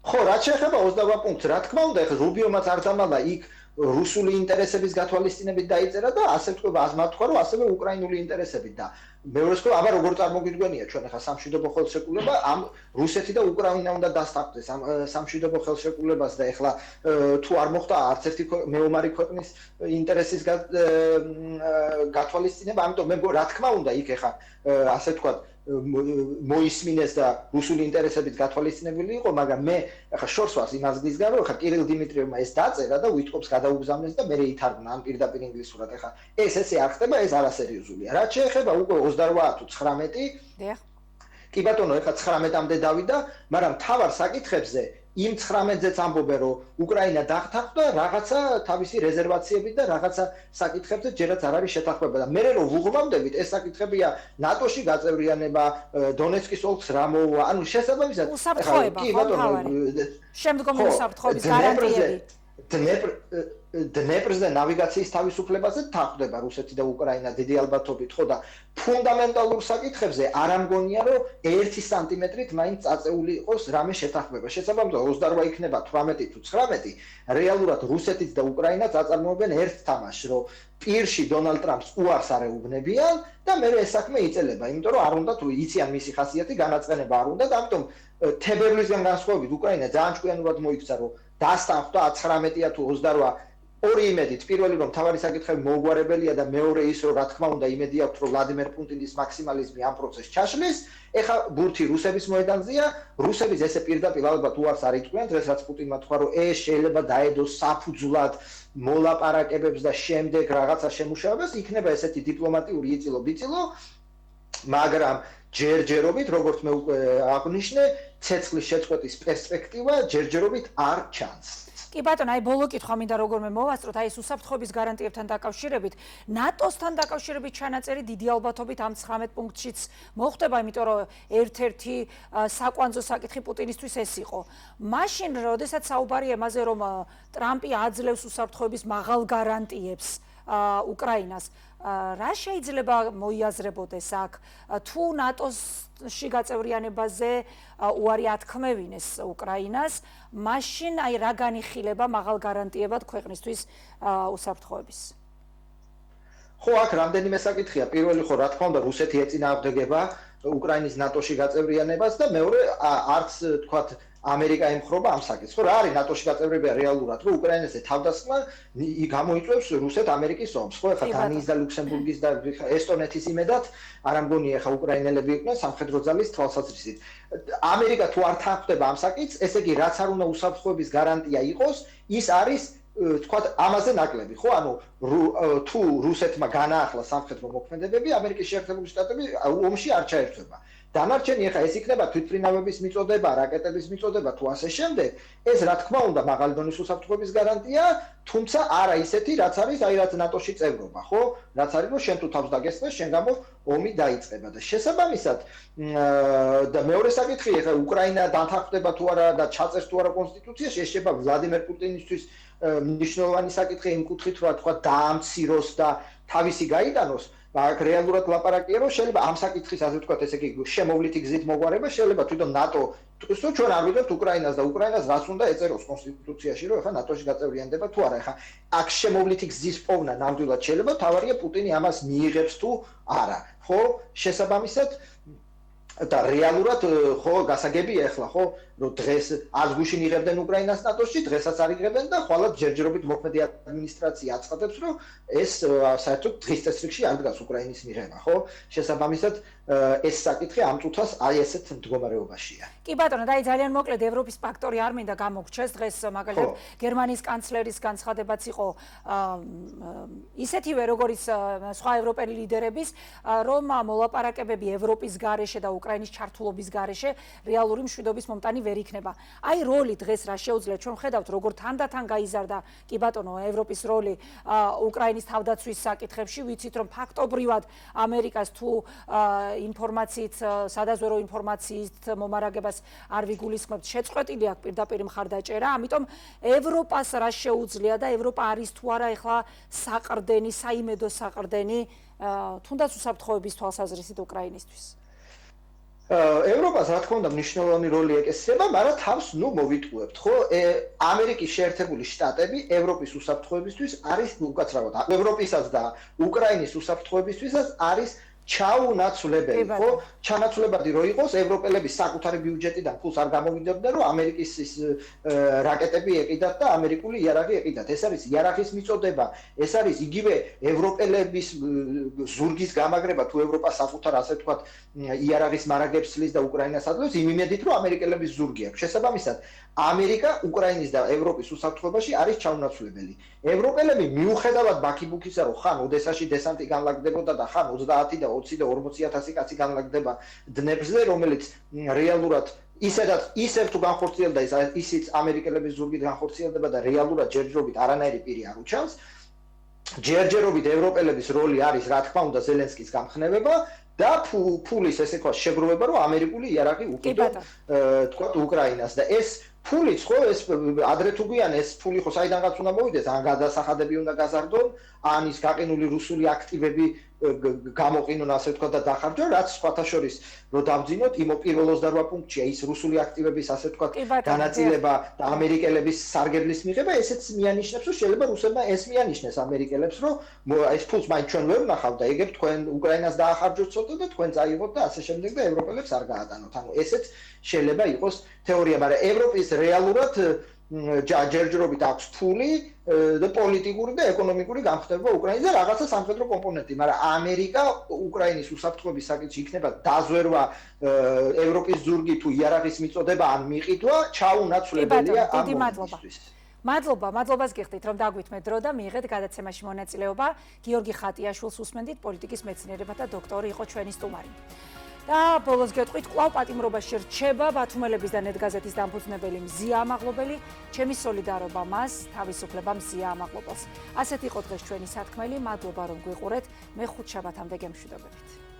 Speaker 4: ხო, რაც შეეხება 28 პუნქტს, რა თქმა უნდა, ეხლა რუბიომაც არ დამალდა იქ რუსული ინტერესების გათვალისწინებით დაიწერა და ასე ვთქვება, ასმათქვა, რომ ასევე უკრაინული ინტერესებით და მეორე სხვა, აბა როგორ წარმოგიდგენია ჩვენ ახლა სამშვიდობო ხელშეკრულება, ამ რუსეთი და უკრაინა უნდა დასტარდეს ამ სამშვიდობო ხელშეკრულებას და ახლა თუ არ მოხდა არც ერთი მეომარი ქვეყნის ინტერესის გათვალისწინება, ამიტომ მე რა თქმა უნდა იქ ახლა ასე ვთქვათ მოისმინეს და რუსული ინტერესებით გათვალისწინებული იყო, მაგრამ მე ახლა შორს ვარ იმას გიზგარო, ახლა კირილ დიმიტრიევმა ეს დაწერა და ვითყობს გადაუგზავნეს და მე ითარგმნა ამ პირდაპირ ინგლისურად. ახლა ესე არ ხდება, ეს არასერიოზულია. რაც შეეხება უკვე 28 თუ 19 კი ბატონო, ახლა 19-მდე დავიდა, მაგრამ თავარ საკითხებზე იმ 19-ზეც ამბობენ, რომ უკრაინა დაღთახდა რაღაცა თავისი რეზერვაციებით და რაღაცა საკითხებზე ჯერაც არ არის შეთანხმება და მე რომ ვუღმავდებით, ეს საკითხებია ნატოში გაწევრიანება, დონეცკის ოლქს რა მოუვა, ანუ შესაბამისად
Speaker 1: კი ბატონო, შემდგომი უსაფრთხოების გარანტიები დნეპრზე ნავიგაციის თავისუფლებაზე თანხმდება რუსეთი და უკრაინა დიდი ალბათობით, ხო და ფუნდამენტალურ საკითხებზე არ ამგონია, რომ 1 სანტიმეტრით მაინც წაწეული იყოს რამე შეთანხმება. შესაბამისად 28 იქნება 18 თუ 19, რეალურად რუსეთიც და უკრაინა წაწარმოებენ ერთ თამაშს, რომ პირში დონალდ ტრამპს უარს არ ეუბნებიან და მე ეს საქმე იწელება, იმიტომ რომ არ უნდა თუ იციან მისი ხასიათი, განაცხენება არ უნდა და ამიტომ თებერვლისგან განსხვავებით უკრაინა ძალიან ჭკვიანურად მოიქცა, რომ დასტანხდა 19-ია თუ 28 ორი იმედით, პირველი რომ თავარი საკითხები მოუგვარებელია და მეორე ის რომ რა თქმა უნდა იმედი აქვს რომ ვლადიმერ პუტინის მაქსიმალიზმი ამ პროცესს ჩაშლის, ეხა ბურთი რუსების მოედანზეა, რუსების ესე პირდაპირ ალბათ უარს არ იწყვიან, დღესაც პუტინმა თქვა რომ ეს შეიძლება დაედოს საფუძვლად მოლაპარაკებებს და შემდეგ რაღაცა შემუშავებას, იქნება ესეთი დიპლომატიური იწილო-ბიწილო, მაგრამ ჯერჯერობით, როგორც მე უკვე აღნიშნე, ცეცხლის შეწყვეტის პერსპექტივა ჯერჯერობით არ ჩანს. კი ბატონო, აი ბოლო კითხვა მინდა როგორმე მოვასწროთ, აი ეს უსაფრთხოების გარანტიებთან დაკავშირებით, ნატოსთან დაკავშირებით ჩანაწერი დიდი ალბათობით ამ 19 პუნქტშიც მოხდება, იმიტომ რომ ერთ-ერთი საკვანძო საკითხი პუტინისთვის ეს იყო. მაშინ, როდესაც საუბარია იმაზე, რომ ტრამპი აძლევს უსაფრთხოების მაღალ გარანტიებს უკრაინას, რა შეიძლება მოიაზრებოდეს აქ, თუ ნატოში გაწევრიანებაზე უარი ათქმევინეს უკრაინას, მაშინ აი რა განიხილება მაღალ გარანტიებად ქვეყნისთვის უსაფრთხოების?
Speaker 4: ხო, აქ რამდენიმე საკითხია. პირველი ხო, რა თქმა უნდა, რუსეთი ეწინააღმდეგება უკრაინის ნატოში გაწევრიანებას და მეორე არც თქვათ ამერიკა ემხრობა ამ საკითხს. ხო, რა არის ნატოში გაწევრიანება რეალურად, რომ უკრაინაზე თავდასხმა გამოიწვევს რუსეთ-ამერიკის ომს. ხო, ეხლა დანიის და ლუქსემბურგის და ესტონეთის იმედად არ ამგონია ეხლა უკრაინელები იყვნენ სამხედრო ძალის თვალსაზრისით. ამერიკა თუ არ თანხმდება ამ საკითხს, ესე იგი რაც არ უნდა უსაფრთხოების გარანტია იყოს, ის არის თქვათ ამაზე ნაკლები, ხო? ანუ თუ რუსეთმა განაახლა სამხედრო მოქმედებები, ამერიკის შეერთებული შტატები ომში არ ჩაერთვება. დანარჩენი ახლა ეს იქნება თვითმფრინავების მიწოდება, რაკეტების მიწოდება თუ ასე შემდეგ, ეს რა თქმა უნდა მაღალი დონის უსაფრთხოების გარანტია, თუმცა არა ისეთი, რაც არის აი რაც ნატოში წევრობა, ხო? რაც არის რომ შენ თუ თავს დაგესწრეს, შენ გამო ომი დაიწყება და შესაბამისად და მეორე საკითხი ახლა უკრაინა დათანხმდება თუ არა და ჩაწერს თუ არა კონსტიტუციაში, ეს შეება ვლადიმერ პუტინისთვის მნიშვნელოვანი საკითხი იმ კუთხით, რომ თქვა დაამციროს და თავისი გაიტანოს. აქ რეალურად ლაპარაკია, რომ შეიძლება ამ საკითხის ასე ვთქვათ, ესე იგი შემოვლითი გზით მოგვარება, შეიძლება თვითონ ნატო თქოს, რომ ჩვენ არ ვიღებთ უკრაინას და უკრაინას რას უნდა ეწეროს კონსტიტუციაში, რომ ეხლა ნატოში გაწევრიანდება თუ არა. ეხლა აქ შემოვლითი გზის პოვნა ნამდვილად შეიძლება, თავარია პუტინი ამას მიიღებს თუ არა. ხო, შესაბამისად და რეალურად ხო გასაგებია ეხლა ხო რომ დღეს არც გუშინ იღებდნენ უკრაინას ნატოში, დღესაც არ იღებენ და ხვალად ჯერჯერობით მოქმედი ადმინისტრაცია აცხადებს, რომ ეს საერთოდ დღის წესრიგში არ დგას უკრაინის მიღება, ხო? შესაბამისად ეს საკითხი ამ წუთას აი ესეთ მდგომარეობაშია.
Speaker 1: კი ბატონო, და აი ძალიან მოკლედ ევროპის ფაქტორი არ მინდა გამოგჩეს დღეს მაგალითად გერმანიის კანცლერის განცხადებაც იყო ისეთივე როგორც სხვა ევროპელი ლიდერების, რომ მოლაპარაკებები ევროპის გარეშე და უკრაინის ჩართულობის გარეშე რეალური მშვიდობის მომტანი ვერ იქნება. აი როლი დღეს რა შეუძლია, ჩვენ ხედავთ როგორ თანდათან გაიზარდა კი ბატონო ევროპის როლი უკრაინის თავდაცვის საკითხებში, ვიცით რომ ფაქტობრივად ამერიკას თუ ინფორმაციით, სადაზვერო ინფორმაციით მომარაგებას არ ვიგულისხმებთ, შეწყვეტილი აქვს პირდაპირ მხარდაჭერა, ამიტომ ევროპას რა შეუძლია და ევროპა არის თუ არა ეხლა საყრდენი, საიმედო საყრდენი, თუნდაც უსაფრთხოების თვალსაზრისით უკრაინისთვის.
Speaker 4: ევროპას რა თქმა უნდა მნიშვნელოვანი როლი ეკისრება, მაგრამ თავს ნუ მოვიტყუებთ, ხო? ამერიკის შეერთებული შტატები ევროპის უსაფრთხოებისთვის არის უკაცრავად ევროპისაც და უკრაინის უსაფრთხოებისთვისაც არის ჩაუნაცვლებელი, ხო? ჩანაცვლებადი რო იყოს, ევროპელების საკუთარი ბიუჯეტიდან ფულს არ გამოვიდებდნენ, რომ ამერიკის რაკეტები ეყიდათ და ამერიკული იარაღი ეყიდათ. ეს არის იარაღის მიწოდება, ეს არის იგივე ევროპელების ზურგის გამაგრება, თუ ევროპა საკუთარ ასე ვთქვათ იარაღის მარაგებს ცლის და უკრაინას ადლევს, იმ იმედით, რომ ამერიკელების ზურგი აქვს. შესაბამისად, ამერიკა უკრაინის და ევროპის უსაფრთხოებაში არის ჩაუნაცვლებელი. ევროპელები მიუხედავად ბაქიბუქისა, რომ ხან ოდესაში დესანტი განლაგდებოდა და ხან 30 და 20 და 40,000 კაცი განლაგდება დნეპრზე, რომელიც რეალურად ისევ თუ განხორციელდა ისიც ამერიკელების ზურგით განხორციელდება და რეალურად ჯერჯერობით არანაირი პირი არ უჩანს. ჯერჯერობით ევროპელების როლი არის, რა თქმა უნდა, ზელენსკის გამხნევება და ფულის ესე თქვა შეგროვება, რომ ამერიკული იარაღი უკიდო თქვა უკრაინას და ეს ფულიც ხო ეს ადრე თუ გვიან ეს ფული ხო საიდანღაც უნდა მოვიდეს, ან გადასახადები უნდა გაზარდონ, ან ის გაყინული რუსული აქტივები გამოყინონ ასე ვთქვა და დახარჯონ, რაც სხვათა შორის რო დავძინოთ, იმ პირველ 28 პუნქტშია ის რუსული აქტივების ასე ვთქვა განაწილება და ამერიკელების სარგებლის მიღება, ესეც მიანიშნებს, რომ შეიძლება რუსებმა ეს მიანიშნეს ამერიკელებს, რომ ეს ფულს მაინც ჩვენ ვერ ვნახავთ და იგებ თქვენ უკრაინას დაახარჯოთ ცოტა და თქვენ წაიღოთ და ასე შემდეგ და ევროპელებს არ გაატანოთ. ანუ ესეც შეიძლება იყოს თეორია, მაგრამ ევროპის რეალურად ჯერჯერობით აქვს ფული და პოლიტიკური და ეკონომიკური გამხნევება უკრაინაზე და რაღაცა სამხედრო კომპონენტი, მაგრამ ამერიკა უკრაინის უსაფრთხოების საკითხში იქნება დაზვერვა ევროპის ზურგი თუ იარაღის მიწოდება ან მიყიდვა ჩაუნაცვლებელია ამ მომენტისთვის.
Speaker 1: მადლობას გიხდით, რომ დაგვითმეთ დრო და მიიღეთ გადაცემაში მონაწილეობა. გიორგი ხატიაშვილს უსმენდით, პოლიტიკის მეცნიერებათა დოქტორი იყო ჩვენი სტუმარი. და ბოლოს გეტყვით, კვლავ პატიმრობაში რჩება ბათუმელების და ნეტგაზეთის დამფუძნებელი მზია ამაღლობელი, ჩემი სოლიდარობა მას, თავისუფლება მზია ამაღლობელს. ასეთ იყო დღეს ჩვენი სათქმელი, მადლობა რომ გვიყურეთ, მე ხუთშაბათამდე გემშვიდობებით.